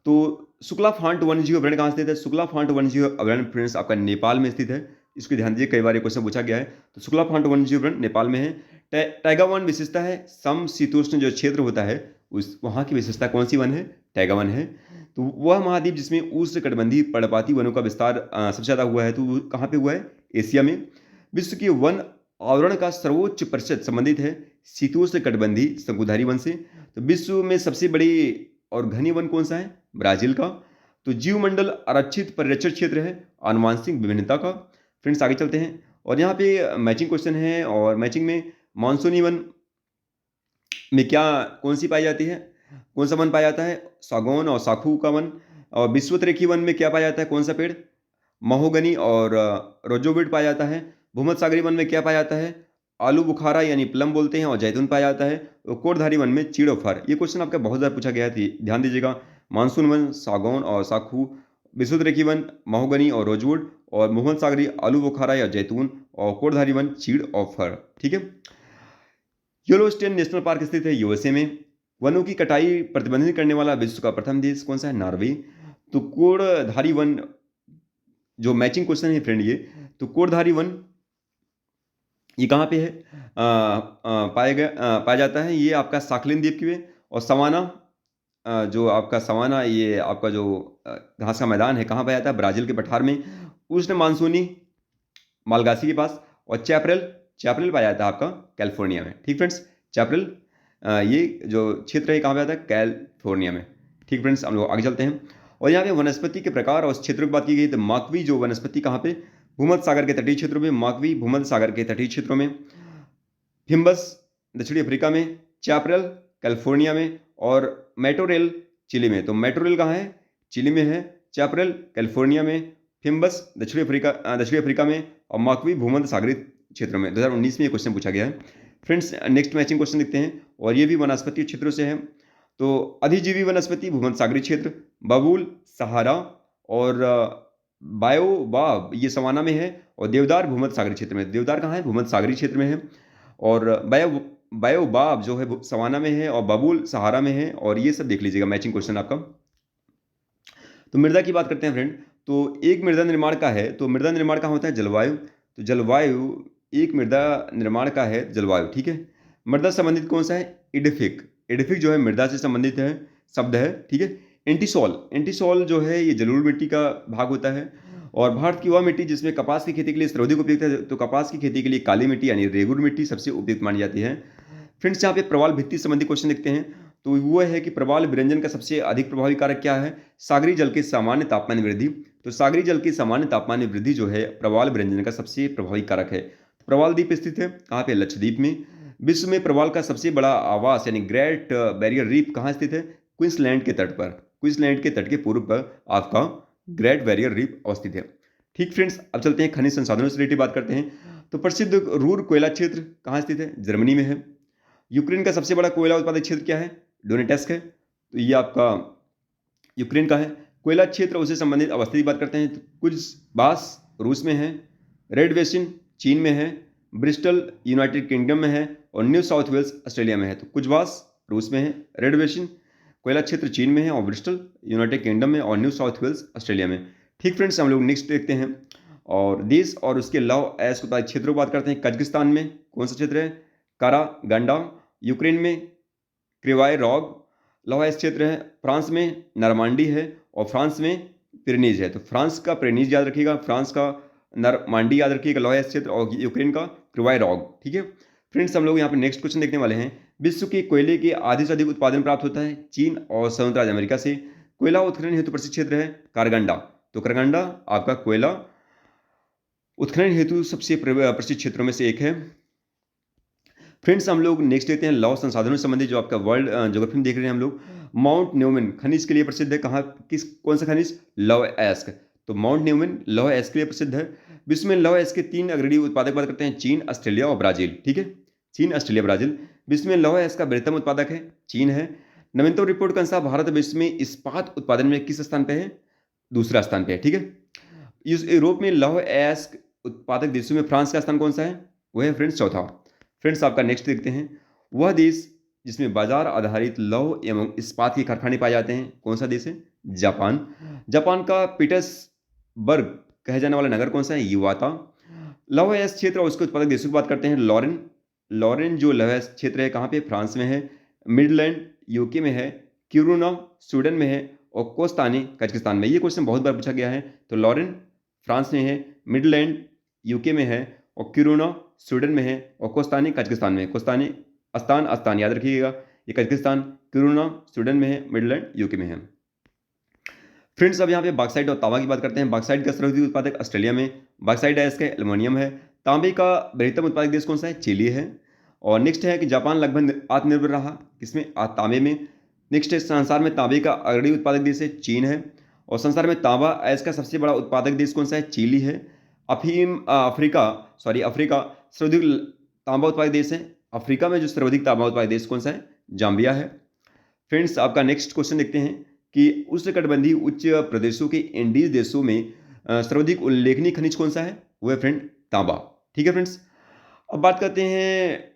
तो शुक्ला फांट वन्यजीव अभयारण्य कहाँ स्थित है? शुक्ला फांट वन्यजीव अभयारण्य फ्रेंड्स आपका नेपाल में स्थित है। इसको ध्यान दीजिए, कई बार ये क्वेश्चन पूछा गया है। तो शुक्ला फांट वन्यजीव अभयारण्य नेपाल में है। टैगा वन विशेषता है समशीतोष्ण जो क्षेत्र होता है उस वहाँ की विशेषता कौन सी वन है? टैगा वन है। तो वह महाद्वीप जिसमें उष्णकटिबंधीय पर्णपाती वनों का विस्तार सबसे ज़्यादा हुआ है तो वो कहाँ पे हुआ है? एशिया में। विश्व के वन आवरण का सर्वोच्च प्रतिशत संबंधित है शीतोष्ण कटिबंधीय शंकुधारी वन से। तो विश्व में सबसे बड़ी और घनी वन कौन सा है? ब्राजील का। तो जीवमंडल आरक्षित परिरक्षण क्षेत्र है आनुवांशिक विभिन्नता का। फ्रेंड्स, आगे चलते हैं और यहाँ पे मैचिंग क्वेश्चन है। और मैचिंग में मानसूनी वन में क्या कौन सी पाई जाती है? कौन सा वन पाया जाता है? सागौन और साखू का वन। और विश्वतरेखी वन में क्या पाया जाता है? कौन सा पेड़? महोगनी और रोजोविड पाया जाता है। भूमध्य सागरीय वन में क्या पाया जाता है? आलू बुखारा यानी प्लम बोलते हैं और जैतून पाया जाता है। और कोटधारी वन में चीड़ और फर। ये क्वेश्चन आपका बहुत ज़्यादा पूछा गया है, ध्यान दीजिएगा। मानसून वन सागौन और साखू, विश्वतरेखी वन महोगनी और रोजवुड, और भूमध्य सागरीय आलू बुखारा या जैतून, और कोटधारी वन चीड़ और फर। ठीक है, येलोस्टोन नेशनल पार्क स्थित है यूएसए में। वनों की कटाई प्रतिबंधित करने वाला विश्व का प्रथम देश कौन सा है? नॉर्वे। तो कोटधारी वन जो मैचिंग क्वेश्चन है फ्रेंड ये, तो कोटधारी वन ये कहाँ पे है? पाया जाता है ये आपका साकलिन द्वीप में। और सवाना जो आपका सवाना ये आपका जो घास का मैदान है कहाँ पाया जाता है? ब्राजील के पठार में। उष्ण मानसूनी मालगासी के पास। और चैपरल पाया जाता है आपका कैलिफोर्निया में। ठीक फ्रेंड्स, चैपरल ये जो क्षेत्र है कहाँ पे आता है? कैलिफोर्निया में। ठीक फ्रेंड्स, हम लोग आगे चलते हैं और यहाँ पे वनस्पति के प्रकार और क्षेत्रों की बात की गई। तो माकवी जो वनस्पति कहाँ पे? भूमध्य सागर के तटीय क्षेत्रों में। माकवी भूमध्य सागर के तटीय क्षेत्रों में। फिम्बस दक्षिणी अफ्रीका में। चैपरल कैलिफोर्निया में। और मेटोरेल चिली में। तो मेटोरेल कहाँ है? चिली में है। चैपरल कैलिफोर्निया में। फिम्बस दक्षिणी अफ्रीका में। और माकवी भूमध्य सागरीय क्षेत्रों में। 2019 में ये क्वेश्चन पूछा गया है। फ्रेंड्स, नेक्स्ट मैचिंग क्वेश्चन देखते हैं और ये भी वनस्पति क्षेत्रों से है। तो अधिजीवी वनस्पति भूमध्य सागरीय क्षेत्र, बबूल सहारा और बायोबाब ये सवाना में है। और देवदार भूमध्य सागरीय क्षेत्र में। देवदार कहाँ है? भूमध्य सागरीय क्षेत्र में है। और बायोबाब जो है सवाना में है और बबूल सहारा में है। और ये सब देख लीजिएगा मैचिंग क्वेश्चन आपका। तो मृदा की बात करते हैं फ्रेंड। तो एक मृदा निर्माण का है, तो मृदा निर्माण कहाँ होता है? जलवायु। तो जलवायु एक मृदा निर्माण का है जलवायु। ठीक है, मृदा संबंधित कौन सा है? एडिफिक जो है मृदा से संबंधित है शब्द है। ठीक है, एंटीसॉल जो है ये जलोढ़ मिट्टी का भाग होता है। और भारत की वह मिट्टी जिसमें कपास की खेती के लिए सर्वाधिक उपयुक्त है। तो कपास की खेती के लिए काली मिट्टी यानी रेगुर मिट्टी सबसे उपयुक्त मानी जाती है। फ्रेंड्स, यहाँ पे प्रवाल भित्ति संबंधी क्वेश्चन देखते हैं। तो वो है कि प्रवाल विरंजन का सबसे अधिक प्रभावी कारक क्या है? सागरीय जल के सामान्य तापमान में वृद्धि। तो सागरीय जल के सामान्य तापमान में वृद्धि जो है प्रवाल विरंजन का सबसे प्रभावी कारक है। प्रवाल द्वीप स्थित है कहाँ पे? लक्षद्वीप में। विश्व में प्रवाल का सबसे बड़ा आवास यानी ग्रेट बैरियर रीफ कहाँ स्थित है? क्वींसलैंड के तट पर। क्वींसलैंड के तट के पूर्व पर आपका ग्रेट बैरियर रीफ अवस्थित है। ठीक फ्रेंड्स, अब चलते हैं खनिज संसाधनों से रिलेटेड बात करते हैं। तो प्रसिद्ध रूर कोयला क्षेत्र कहाँ स्थित है? जर्मनी में है। यूक्रेन का सबसे बड़ा कोयला उत्पादक क्षेत्र क्या है? डोनेटेस्क है। तो ये आपका यूक्रेन का है। कोयला क्षेत्र उससे संबंधित अवस्था की बात करते हैं तो कुछ बास रूस में है, रेड बेसिन चीन में है, ब्रिस्टल यूनाइटेड किंगडम में है और न्यू साउथ वेल्स ऑस्ट्रेलिया में है। तो कुछ बास रूस में है, रेड बेसिन कोयला क्षेत्र चीन में है और ब्रिस्टल यूनाइटेड किंगडम में और न्यू साउथ वेल्स ऑस्ट्रेलिया में। ठीक फ्रेंड्स, हम लोग नेक्स्ट देखते हैं और देश और उसके लौह अयस्क उत्पादक क्षेत्रों की बात करते हैं। कजाकिस्तान में कौन सा क्षेत्र है? कारागंडा। यूक्रेन में क्रिवाई रॉग लौह अयस्क क्षेत्र है। फ्रांस में नरमांडी है और फ्रांस में पिरेनीज है। तो फ्रांस का पिरेनीज याद रखिएगा, फ्रांस का नरमांडी याद रखिएगा लौह अयस्क क्षेत्र, और यूक्रेन का क्रिवाई रॉग। ठीक है फ्रेंड्स, हम लोग यहाँ पे नेक्स्ट क्वेश्चन देखने वाले हैं। विश्व के कोयले के आधे से अधिक उत्पादन प्राप्त होता है चीन और संयुक्त राज्य अमेरिका से। कोयला उत्खनन हेतु प्रसिद्ध क्षेत्र है कारगंडा। तो कारगंडा आपका कोयला उत्खनन हेतु सबसे प्रसिद्ध क्षेत्रों में से एक है। फ्रेंड्स, हम लोग नेक्स्ट देखते हैं लौह संसाधनों से संबंधित जो आपका वर्ल्ड ज्योग्राफी में देख रहे हैं हम लोग। माउंट न्यूमैन खनिज के लिए प्रसिद्ध है। कहाँ कौन सा खनिज? लौह अयस्क। तो माउंट न्यूमैन लौह अयस्क के लिए प्रसिद्ध है। विश्व में लौह अयस्क के 3 अग्रणी उत्पादक बात करते हैं चीन, ऑस्ट्रेलिया और ब्राजील। ठीक है, चीन, ऑस्ट्रेलिया, ब्राजील। विश्व में लौह अयस्क का बृहत्तम उत्पादक है चीन है। नवीनतम रिपोर्ट के अनुसार भारत विश्व में इस्पात उत्पादन में किस स्थान पे है? दूसरा स्थान पे है। ठीक है, इस यूरोप में लौह अयस्क उत्पादक देशों में फ्रांस का स्थान कौन सा है? वह है फ्रेंड्स चौथा। फ्रेंड्स, आपका नेक्स्ट देखते हैं। वह देश जिसमें बाजार आधारित लौह एवं इस्पात के कारखाने पाए जाते हैं कौन सा देश है? जापान। जापान का पीटर्सबर्ग कहे जाने वाला नगर कौन सा है? युवाता। लौह अयस्क क्षेत्र और उसके उत्पादक देशों की बात करते हैं। लॉरेन। लॉरेन जो लौह अयस्क क्षेत्र है कहाँ पे? फ्रांस में है। मिडलैंड यूके में है। किरूना स्वीडन में है और कोस्तानी कजाकिस्तान में। ये क्वेश्चन बहुत बार पूछा गया है। तो लॉरेन फ्रांस में है, मिडलैंड यूके में है और किरूना स्वीडन में है और कोस्तानी कजाकिस्तान में है। कोस्तानी अस्तान अस्तान याद रखिएगा, ये कजाकिस्तान, किरूना स्वीडन में है, मिडलैंड यूके में है। फ्रेंड्स, अब यहाँ पे बॉक्साइट और तांबा की बात करते हैं। बॉक्साइट का सर्वाधिक उत्पादक ऑस्ट्रेलिया में, बॉक्साइट अयस्क है, एल्युमिनियम है। तांबे का बृहत्तम उत्पादक देश कौन सा है? चिली है। और नेक्स्ट है कि जापान लगभग आत्मनिर्भर रहा किसमें? तांबे में। नेक्स्ट है संसार में तांबे का अग्रणी उत्पादक देश है चीन है। और संसार में तांबा अयस्क का सबसे बड़ा उत्पादक देश कौन सा है? चिली है। अफ्रीका सर्वाधिक तांबा उत्पादक देश है। अफ्रीका में जो सर्वाधिक तांबा उत्पादक देश कौन सा है? जाम्बिया है। फ्रेंड्स, आपका नेक्स्ट क्वेश्चन देखते हैं कि उष्णकटिबंधीय उच्च प्रदेशों के इंडीज देशों में सर्वाधिक उल्लेखनीय खनिज कौन सा है? वो है फ्रेंड तांबा। ठीक है फ्रेंड्स, अब बात करते हैं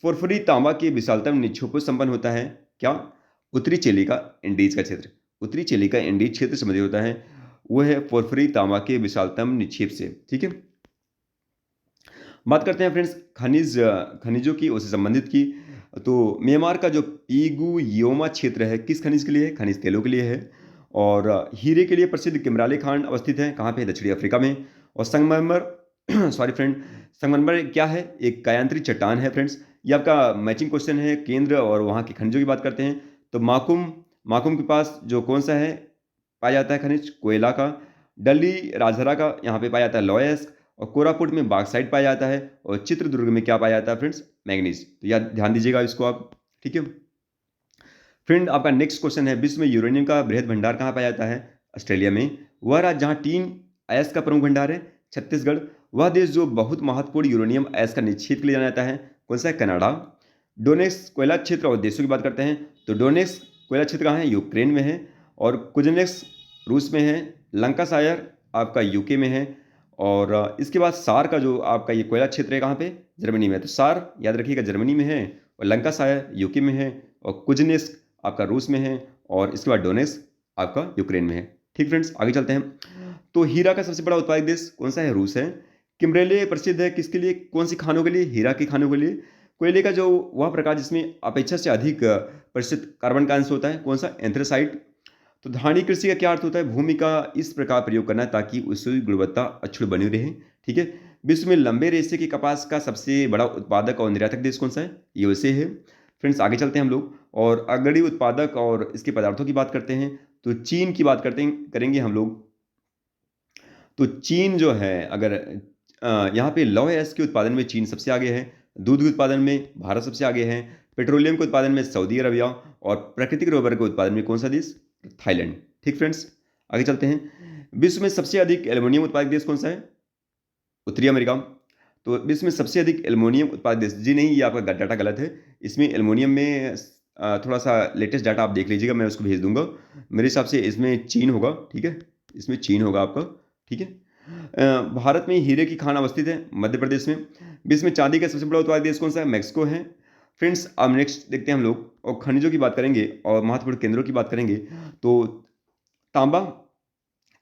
फोर्फरी तांबा के विशालतम निक्षेपों से संपन्न होता है क्या? उत्तरी चिली का इंडीज का क्षेत्र। उत्तरी चिली का इंडीज क्षेत्र संबंधित होता है, वो है फोर्फरी तांबा के विशालतम निक्षेप से। ठीक है, बात करते हैं फ्रेंड्स खनिजों की उससे संबंधित की। तो म्यांमार का जो पीगुयोमा क्षेत्र है किस खनिज के लिए है? खनिज तेलों के लिए है। और हीरे के लिए प्रसिद्ध किमराले खान अवस्थित है कहाँ पे? दक्षिणी अफ्रीका में। और संगमरमर संगमरमर क्या है? एक कायांतरित चट्टान है फ्रेंड्स। ये आपका मैचिंग क्वेश्चन है। केंद्र और वहाँ के खनिजों की बात करते हैं तो माकुम के पास जो कौन सा है पाया जाता है खनिज? कोयला का। डली राजहरा का यहाँ पे पाया जाता है लौह अयस्क। और कोरापुट में बॉक्साइट पाया जाता है और चित्रदुर्ग में क्या पाया जाता है फ्रेंड्स? मैग्नीज। तो याद ध्यान दीजिएगा इसको आप। ठीक है फ्रेंड, आपका नेक्स्ट क्वेश्चन है विश्व में यूरेनियम का बृहद भंडार कहाँ पाया जाता है? ऑस्ट्रेलिया में। वह राज्य जहाँ टीन अयस्क का प्रमुख भंडार है? छत्तीसगढ़। वह देश जो बहुत महत्वपूर्ण यूरेनियम अयस्क का निक्षेप के लिए जाना जाता है कौन सा है? कनाडा। डोनेक्स कोयला क्षेत्र और देशों की बात करते हैं तो डोनेक्स कोयला क्षेत्र कहाँ है? यूक्रेन में है। और कुजनेक्स रूस में है। लंकाशायर आपका यूके में है। और इसके बाद सार का जो आपका ये कोयला क्षेत्र है कहाँ पे? जर्मनी में। तो सार याद रखिएगा जर्मनी में है और लंकाशायर यूके में है और कुजनेस्क आपका रूस में है और इसके बाद डोनेस्क आपका यूक्रेन में है। ठीक फ्रेंड्स, आगे चलते हैं। तो हीरा का सबसे बड़ा उत्पादक देश कौन सा है? रूस है। किमरेले प्रसिद्ध है किसके लिए? कौन सी खानों के लिए? हीरा की खानों के लिए। कोयले का जो वह प्रकार जिसमें अपेक्षा से अधिक प्रतिशत कार्बन का अंश होता है कौन सा? एंथ्रेसाइट। तो धानी कृषि का क्या अर्थ होता है? भूमि का इस प्रकार प्रयोग करना ताकि उसकी गुणवत्ता अक्षुण्ण बनी रहे। ठीक है, विश्व में लंबे रेशे के कपास का सबसे बड़ा उत्पादक और निर्यातक देश कौन सा है? यूएसए है। फ्रेंड्स, आगे चलते हैं हम लोग और अग्रणी उत्पादक और इसके पदार्थों की बात करते हैं तो चीन की बात करेंगे हम लोग। तो चीन जो है अगर यहाँ पे लौह अयस्क के उत्पादन में चीन सबसे आगे है। दूध के उत्पादन में भारत सबसे आगे है, पेट्रोलियम के उत्पादन में सऊदी अरबिया, और प्राकृतिक रबर के उत्पादन में कौन सा देश? थाईलैंड। ठीक फ्रेंड्स, आगे चलते हैं। विश्व में सबसे अधिक एल्युमिनियम उत्पादक देश कौन सा है? उत्तरी अमेरिका। तो विश्व में सबसे अधिक एल्युमिनियम उत्पादक देश, जी नहीं, ये आपका डाटा गलत है। इसमें एल्युमिनियम में थोड़ा सा लेटेस्ट डाटा आप देख लीजिएगा, मैं उसको भेज दूंगा। मेरे हिसाब से इसमें चीन होगा, ठीक है, इसमें चीन होगा आपका, ठीक है। भारत में हीरे की खान अवस्थित है, मध्य प्रदेश में। विश्व में चांदी का सबसे बड़ा उत्पादक देश कौन सा है? मैक्सिको है। फ्रेंड्स, अब नेक्स्ट देखते हैं हम लोग, और खनिजों की बात करेंगे और महत्वपूर्ण केंद्रों की बात करेंगे। तो तांबा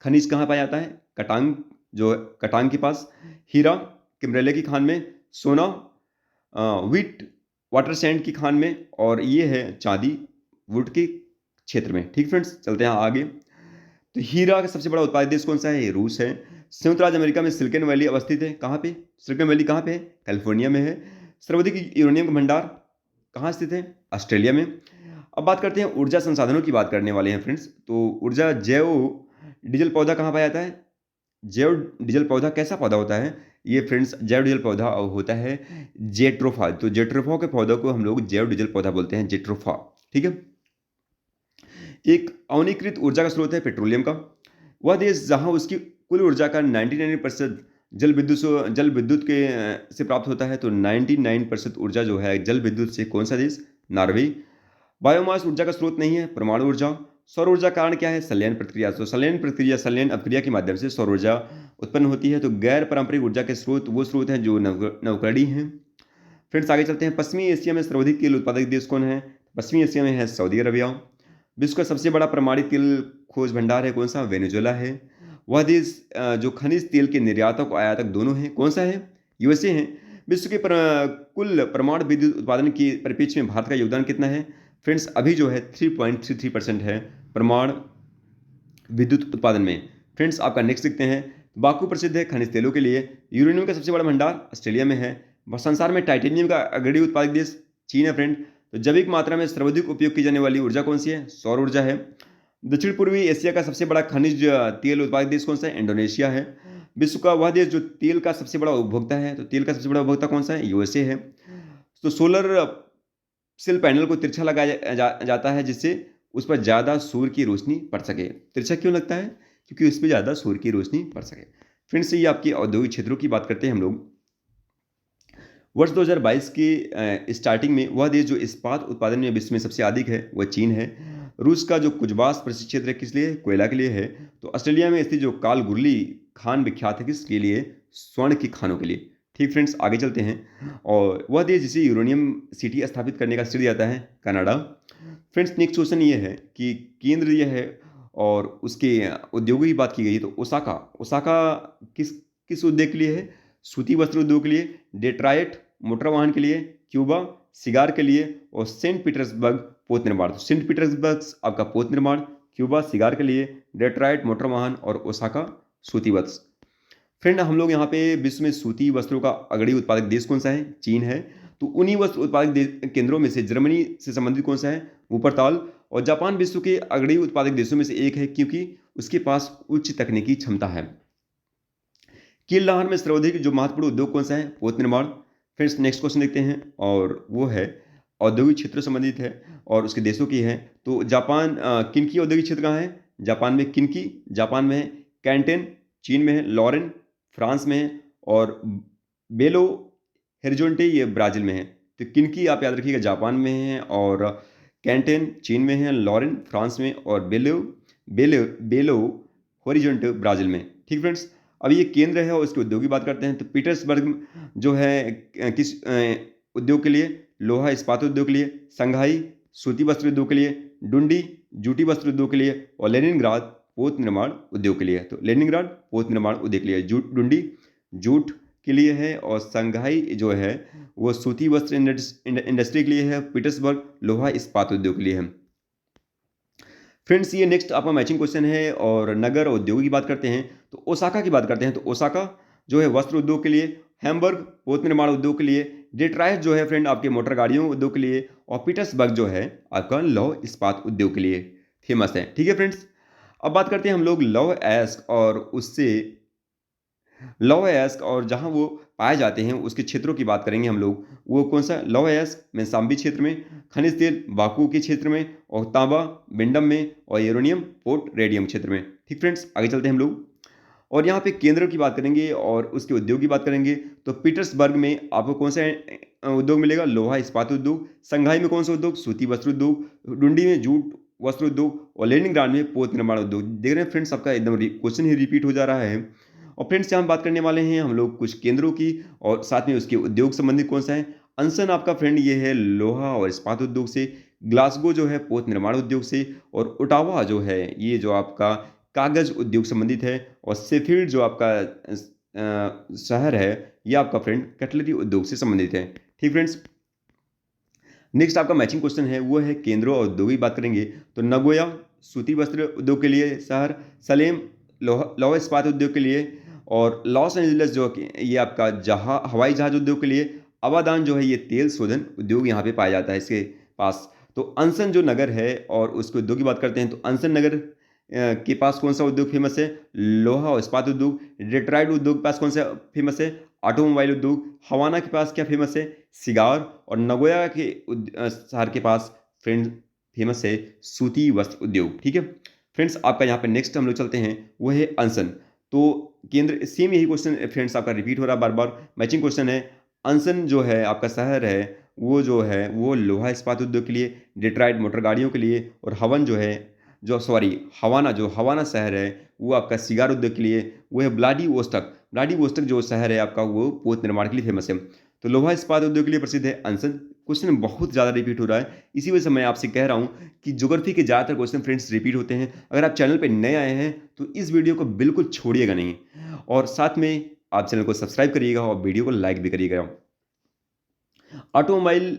खनिज कहाँ पाया जाता है? कटांग, जो कटांग के पास। हीरा किमरेले की खान में। सोना व्हीट वाटर सैंड की खान में। और ये है चांदी वुड के क्षेत्र में। ठीक फ्रेंड्स, चलते हैं आगे। तो हीरा का सबसे बड़ा उत्पादक देश कौन सा है? रूस है। संयुक्त राज्य अमेरिका में सिलिकॉन वैली अवस्थित है, कहाँ पे? सिलिकॉन वैली कहाँ पे है? कैलिफोर्निया में है। सर्वाधिक यूरेनियम का भंडार कहाँ स्थित है? ऑस्ट्रेलिया में। अब बात करते हैं ऊर्जा संसाधनों की, बात करने वाले हैं फ्रेंड्स। तो ऊर्जा जैव डीजल पौधा कहाँ पाया जाता है? जैव डीजल पौधा कैसा पौधा होता है ये फ्रेंड्स? जैव डीजल पौधा होता है जेट्रोफा। तो जेट्रोफा के पौधों को हम लोग जैव डीजल पौधा बोलते हैं, जेट्रोफा। ठीक है। एक अवनीकृत ऊर्जा का स्रोत है पेट्रोलियम का। वह देश जहां उसकी कुल ऊर्जा का 99% जल विद्युत के से प्राप्त होता है। तो 99% ऊर्जा जो है जल विद्युत से, कौन सा देश? नॉर्वे। बायोमास ऊर्जा का स्रोत नहीं है, परमाणु ऊर्जा। सौर ऊर्जा का कारण क्या है? संलयन प्रक्रिया। तो संलयन अपक्रिया के माध्यम से सौर ऊर्जा उत्पन्न होती है। तो गैर पारंपरिक ऊर्जा के स्रोत वो स्रोत हैं जो नवकरणीय हैं। फ्रेंड्स, आगे चलते हैं। पश्चिमी एशिया में सर्वाधिक तेल उत्पादक देश कौन है? पश्चिमी एशिया में है सऊदी अरबिया। विश्व का सबसे बड़ा प्रमाणित तेल खोज भंडार है, कौन सा? वेनेजुएला है। वह देश जो खनिज तेल के निर्यातक और आयातक दोनों हैं, कौन सा है? यूएसए है। विश्व के कुल परमाणु विद्युत उत्पादन के परिप्रेक्ष्य में भारत का योगदान कितना है? फ्रेंड्स, अभी जो है 3.33% है परमाणु विद्युत उत्पादन में। फ्रेंड्स, आपका नेक्स्ट देखते हैं। बाकू प्रसिद्ध है खनिज तेलों के लिए। यूरेनियम का सबसे बड़ा भंडार ऑस्ट्रेलिया में है। संसार में टाइटेनियम का अग्रणी उत्पादक देश चीन है फ्रेंड। तो जैविक मात्रा में सर्वाधिक उपयोग की जाने वाली ऊर्जा कौन सी है? सौर ऊर्जा है। दक्षिण पूर्वी एशिया का सबसे बड़ा खनिज तेल उत्पादक देश कौन सा है? इंडोनेशिया है। विश्व का वह देश जो तेल का सबसे बड़ा उपभोक्ता है, तो तेल का सबसे बड़ा उपभोक्ता कौन सा है? यूएसए है। तो सोलर सेल पैनल को तिरछा लगाया जाता है, जिससे उस पर ज़्यादा सूर्य की रोशनी पड़ सके। तिरछा क्यों लगता है? क्योंकि उस पर ज़्यादा सूर्य की रोशनी पड़ सके। फ्रेंड्स, ये आपकी औद्योगिक क्षेत्रों की बात करते हैं हम लोग। वर्ष 2022 की स्टार्टिंग में वह देश जो इस्पात उत्पादन में विश्व में सबसे अधिक है वह चीन है। रूस का जो कुजबास प्रसिद्ध क्षेत्र है किस लिए? कोयला के लिए है। तो ऑस्ट्रेलिया में स्थित जो कालगुरली खान विख्यात है किसके लिए? स्वर्ण की खानों के लिए। ठीक फ्रेंड्स, आगे चलते हैं। और वह देश जिसे यूरेनियम सिटी स्थापित करने का श्रेय जाता है, कनाडा। फ्रेंड्स, नेक्स्ट क्वेश्चन ये है कि केंद्र यह है और उसके उद्योगों की बात की गई। तो ओसाका, ओसाका किस किस उद्योग के लिए है? सूती वस्त्र उद्योग के लिए। डेट्रायट मोटर वाहन के लिए। क्यूबा सिगार के लिए। और सेंट पीटर्सबर्ग पोत निर्माण। तो सेंट पीटर्सबर्ग आपका पोत निर्माण, क्यूबा सिगार के लिए, डेट्रायट मोटर वाहन और ओसाका सूती वस्त्र। फ्रेंड, हम लोग यहाँ पे विश्व में सूती वस्त्रों का अग्रणी उत्पादक देश कौन सा है? चीन है। तो उन्हीं वस्त्र उत्पादक केंद्रों में से जर्मनी से संबंधित कौन सा है? वूपरताल। और जापान विश्व के अग्रणी उत्पादक देशों में से एक है, क्योंकि उसके पास उच्च तकनीकी क्षमता है। कील नहर में सर्वाधिक जो महत्वपूर्ण उद्योग कौन सा है? पोत निर्माण। फ्रेंड्स, नेक्स्ट क्वेश्चन देखते हैं और वो है औद्योगिक क्षेत्र से संबंधित है और उसके देशों की है। तो जापान किनकी औद्योगिक क्षेत्र कहाँ है? जापान में किनकी, जापान में है। कैंटेन चीन में है। लॉरेन फ्रांस में है। और बेलो हेरिजोंटे ये ब्राज़ील में है। तो किनकी आप याद रखिएगा, जापान में है। और कैंटेन चीन में है, लॉरेन फ्रांस में, और बेलो बेलो बेलो होरिजोंटे ब्राज़ील में। ठीक फ्रेंड्स, अब ये केंद्र है और इसके उद्योग की बात करते हैं। तो पीटर्सबर्ग जो है किस उद्योग के लिए? लोहा इस्पात उद्योग के लिए। संघाई सूती वस्त्र उद्योग के लिए। डुंडी जूटी वस्त्र उद्योग के लिए। और लेनिनग्राद पोत निर्माण उद्योग के लिए। तो लेनिनग्राड पोत निर्माण उद्योग के लिए। डुंडी जूट के लिए है। और संघाई जो है वो सूती वस्त्र इंडस्ट्री के लिए है। पीटर्सबर्ग लोहा इस्पात उद्योग के लिए है। फ्रेंड्स, ये नेक्स्ट आपका मैचिंग क्वेश्चन है और नगर उद्योग की बात करते हैं। तो ओसाका की बात करते हैं। तो ओसाका जो है वस्त्र उद्योग के लिए। हैम्बर्ग पोत निर्माण उद्योग के लिए। डेट्रायट जो है फ्रेंड आपके मोटर गाड़ियों उद्योग के लिए। और पीटर्सबर्ग जो है आपका लौह इस्पात उद्योग के लिए फेमस है। ठीक है फ्रेंड्स, अब बात करते हैं हम लोग लौह अयस्क और उससे लौह अयस्क और जहां वो पाए जाते हैं उसके क्षेत्रों की बात करेंगे हम लोग। वो कौन सा? लौह अयस्क मेसाम्बी क्षेत्र में, खनिज तेल बाकू के क्षेत्र में, और तांबा बिंडम में, और यूरेनियम पोर्ट रेडियम क्षेत्र में। ठीक फ्रेंड्स, आगे चलते हैं हम लोग और यहाँ पे केंद्र की बात करेंगे और उसके उद्योग की बात करेंगे। तो पीटर्सबर्ग में आपको कौन सा उद्योग मिलेगा? लोहा इस्पात उद्योग। संघाई में कौन सा उद्योग? सूती वस्त्र उद्योग। डुंडी में जूट वस्त्र उद्योग। और लेनिनग्राड में पोत निर्माण उद्योग। देख रहे हैं फ्रेंड्स, आपका एकदम क्वेश्चन ही रिपीट हो जा रहा है। और फ्रेंड्स यहाँ हम बात करने वाले हैं हम लोग कुछ केंद्रों की और साथ में उसके उद्योग संबंधित कौन सा है। अनसन आपका फ्रेंड ये है लोहा और इस्पात उद्योग से। ग्लासगो जो है पोत निर्माण उद्योग से। और ओटावा जो है ये जो आपका कागज उद्योग संबंधित है। और शेफील्ड जो आपका शहर है ये आपका फ्रेंड कटलरी उद्योग से संबंधित है। ठीक फ्रेंड्स, नेक्स्ट आपका मैचिंग क्वेश्चन है वो है केंद्रों और उद्योग की बात करेंगे। तो नगोया सूती वस्त्र उद्योग के लिए शहर, सलेम लौह इस्पात उद्योग के लिए, और लॉस एंजलिस जो कि ये आपका हवाई जहाज उद्योग के लिए, अबादान जो है ये तेल शोधन उद्योग यहाँ पे पाया जाता है इसके पास। तो अनसन जो नगर है और उसके उद्योग की बात करते हैं तो अनसन नगर के पास कौन सा उद्योग फेमस है? लोहा और इस्पात उद्योग। डेट्रॉइट उद्योग के पास कौन सा फेमस है? ऑटोमोबाइल उद्योग। हवाना के पास क्या फेमस है? सिगार। और नगोया के शहर के पास फ्रेंड फेमस है सूती वस्त्र उद्योग। ठीक है फ्रेंड्स, आपका यहाँ पे नेक्स्ट हम लोग चलते हैं वो है अनसन। तो केंद्र सेम यही क्वेश्चन फ्रेंड्स आपका रिपीट हो रहा है बार बार, मैचिंग क्वेश्चन है। अनसन जो है आपका शहर है वो जो है वो लोहा इस्पात उद्योग के लिए, डेट्रॉइट मोटर गाड़ियों के लिए, और हवन जो है हवाना जो हवाना शहर है वो आपका सिगार उद्योग के लिए, वो है व्लादिवोस्तोक जो शहर है आपका वो पोत निर्माण के लिए फेमस है। तो लोहा इस्पात उद्योग के लिए प्रसिद्ध है अनसन। क्वेश्चन बहुत ज़्यादा रिपीट हो रहा है, इसी वजह से मैं आपसे कह रहा हूँ कि ज्योग्राफी के ज़्यादातर क्वेश्चन फ्रेंड्स रिपीट होते हैं। अगर आप चैनल पर नए आए हैं तो इस वीडियो को बिल्कुल छोड़िएगा नहीं, और साथ में आप चैनल को सब्सक्राइब करिएगा और वीडियो को लाइक भी करिएगा। ऑटोमोबाइल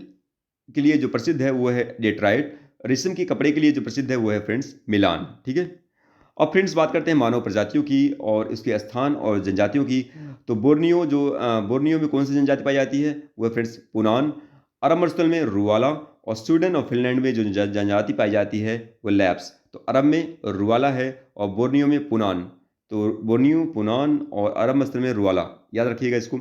के लिए जो प्रसिद्ध है वो है डेट्रॉइट। रेशम के कपड़े के लिए जो प्रसिद्ध है वो है फ्रेंड्स मिलान। ठीक है, अब फ्रेंड्स बात करते हैं मानव प्रजातियों की और इसके स्थान और जनजातियों की। तो बोर्नियो में कौन सी जनजाति पाई जाती है? वो है फ्रेंड्स पुनान। अरब मरुस्थल में रुवाला। और स्वीडन और फिनलैंड में जो जनजाति पाई जाती है वो लैप्स। तो अरब में रुवाला है और बोर्नियो में पुनान। तो बोर्नियो, पुनान और अरब मरुस्थल में रुवाला, याद रखिएगा इसको।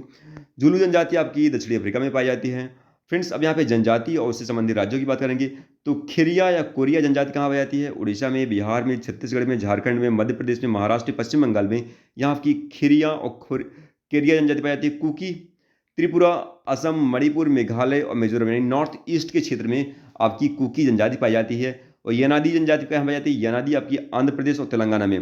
जुलू जनजाति आपकी दक्षिणी अफ्रीका में पाई जाती है। फ्रेंड्स, अब यहाँ पे जनजाति और उससे संबंधित राज्यों की बात करेंगे। तो खिरिया या कोरिया जनजाति कहाँ पाई जाती है? उड़ीसा में, बिहार में, छत्तीसगढ़ में, झारखंड में, मध्य प्रदेश में, महाराष्ट्र, पश्चिम बंगाल में यहाँ आपकी खिरिया और केरिया जनजाति पाई जाती है। कुकी त्रिपुरा, असम, मणिपुर, मेघालय और मिजोरम यानी नॉर्थ ईस्ट के क्षेत्र में आपकी कुकी जनजाति पाई जाती है। और यनादी जनजाति कहाँ पाई जाती है? यनादी आपकी आंध्र प्रदेश और तेलंगाना में।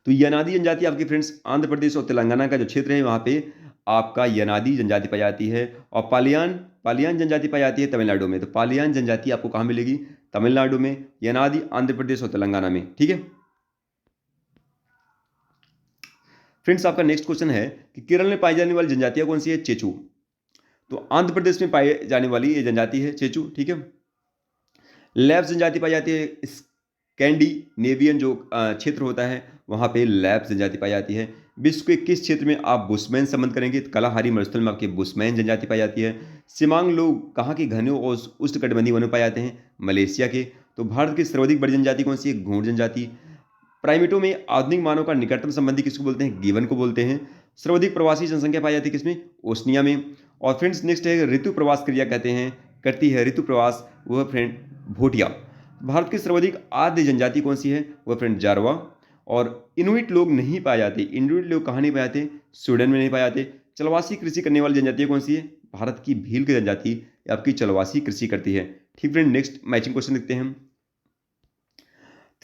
तो यनादी जनजाति आपकी फ्रेंड्स आंध्र प्रदेश और तेलंगाना का जो क्षेत्र है वहाँ पे आपका यनादी जनजाति पाई जाती है। और पालियान जनजाति पाई जाती है तमिलनाडु में। तो पालियान जनजाति आपको कहाँ मिलेगी? तमिलनाडु में। यनादी आंध्र प्रदेश और तेलंगाना में। ठीक है फ्रेंड्स, आपका नेक्स्ट क्वेश्चन है कि केरल में पाई जाने वाली जनजातियां कौन सी है? चेचू। तो आंध्र प्रदेश में पाई जाने वाली ये जनजाति है चेचू। ठीक है, लैप्स जनजाति पाई जाती है स्कैंडिनेवियन जो क्षेत्र होता है वहाँ पे लैप्स जनजाति पाई जाती है। विश्व के किस क्षेत्र में आप बुशमैन संबंध करेंगे? तो कलाहारी मरुस्थल में आपकी बुशमैन जनजाति पाई जाती है। सिमांग लोग कहाँ के घने और उष्णकटिबंधीय वनों में पाए जाते हैं? मलेशिया के। तो भारत की सर्वाधिक बड़ी जनजाति कौन सी है? घोड़ जनजाति। प्राइमेटो में आधुनिक मानव का निकटतम संबंधी किसको बोलते हैं? गिवन को बोलते हैं। सर्वाधिक प्रवासी जनसंख्या पाई जाती है किसमें? ओसनिया में। और फ्रेंड्स नेक्स्ट है ऋतु प्रवास क्रिया कहते हैं करती है ऋतु प्रवास, वह फ्रेंड भोटिया। भारत की सर्वाधिक आद्य जनजाति कौन सी है? वह फ्रेंड जारवा। और इनुइट लोग नहीं पाए जाते। इनुइट लोग कहाँ नहीं पाए जाते? स्वीडन में नहीं पाए जाते। चलवासी कृषि करने वाली जनजाति कौन सी है? भारत की भील की जनजाति आपकी चलवासी कृषि करती है। ठीक फ्रेंड, नेक्स्ट मैचिंग क्वेश्चन देखते हैं।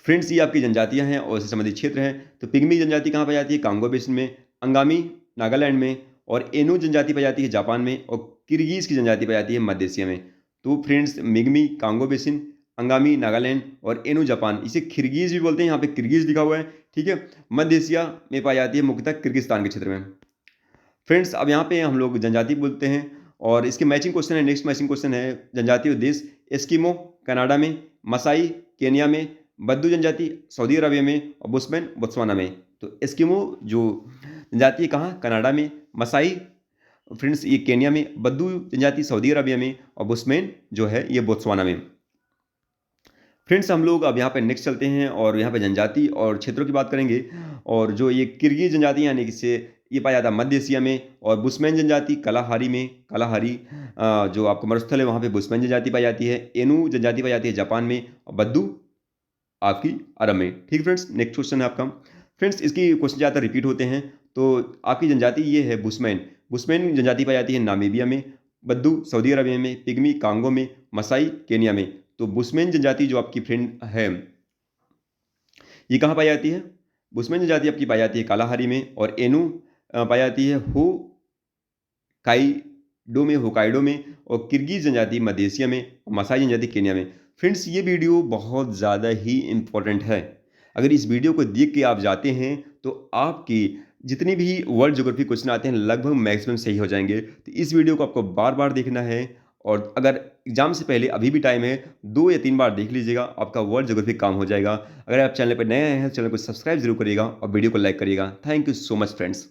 फ्रेंड्स, ये आपकी जनजातियां हैं और इससे संबंधित क्षेत्र हैं। तो पिग्मी जनजाति कहाँ पाई जाती है? कांगो बेसिन में। अंगामी नागालैंड में। और एनु जनजाति पाई जाती है जापान में। और किर्गिज की जनजाति पाई जाती है मध्य एशिया में। तो फ्रेंड्स, मिग्मी कांगो बेसिन, अंगामी नागालैंड और एनु जापान, इसे किर्गिज भी बोलते हैं, यहाँ पे किर्गिज लिखा हुआ है। ठीक है, मध्य एशिया में पाई जाती है मुख्यतः किर्गिस्तान के क्षेत्र में। फ्रेंड्स, अब यहाँ पे हम लोग जनजाति बोलते हैं और इसके मैचिंग क्वेश्चन है। नेक्स्ट मैचिंग क्वेश्चन है जनजाति और देश। एस्किमो कनाडा में, मसाई केनिया में, बद्दू जनजाति सऊदी अरबिया में, और बुशमैन बोत्सवाना में। तो एस्किमो जो जनजाति है कहाँ? कनाडा में। मसाई फ्रेंड्स ये केनिया में, बद्दू जनजाति सऊदी अरबिया में, और बुशमैन जो है ये बोत्सवाना में। फ्रेंड्स, हम लोग अब यहाँ पे नेक्स्ट चलते हैं और यहाँ पे जनजाति और क्षेत्रों की बात करेंगे। और जो ये किर्गिज जनजाति यानी कि ये पाया जाता है मध्य एशिया में। और बुशमैन जनजाति कलाहारी में, कलाहारी जो आपका मरुस्थल है वहाँ पे बुशमैन जनजाति पाई जाती है। एनु जनजाति पाई जाती है जापान में, और बद्दू आपकी अरब में। ठीक है फ्रेंड्स, नेक्स्ट क्वेश्चन है आपका। फ्रेंड्स इसकी क्वेश्चन ज़्यादा रिपीट होते हैं, तो आपकी जनजाति ये है बुशमैन। बुशमैन जनजाति पाई जाती है नामीबिया में, बद्दू सऊदी अरबिया में, पिग्मी कांगो में, मसाई केनिया में। तो बुशमैन जनजाति जो आपकी फ्रेंड है ये कहाँ पाई जाती है? बुशमैन जनजाति आपकी पाई जाती है कालाहारी में, और एनु पाई जाती है होकाइडो में, और किर्गिज जनजाति मध्य एशिया में, मसाई जनजाति केन्या में। फ्रेंड्स ये वीडियो बहुत ज़्यादा ही इम्पोर्टेंट है। अगर इस वीडियो को देख के आप जाते हैं तो आपकी जितनी भी वर्ल्ड ज्योग्राफी क्वेश्चन आते हैं लगभग मैक्सिमम सही हो जाएंगे। तो इस वीडियो को आपको बार बार देखना है, और अगर एग्जाम से पहले अभी भी टाइम है 2 या 3 बार देख लीजिएगा, आपका वर्ल्ड ज्योग्राफी काम हो जाएगा। अगर आप चैनल पर नए आए हैं तो चैनल को सब्सक्राइब जरूर करिएगा और वीडियो को लाइक करिएगा। Thank you so much friends.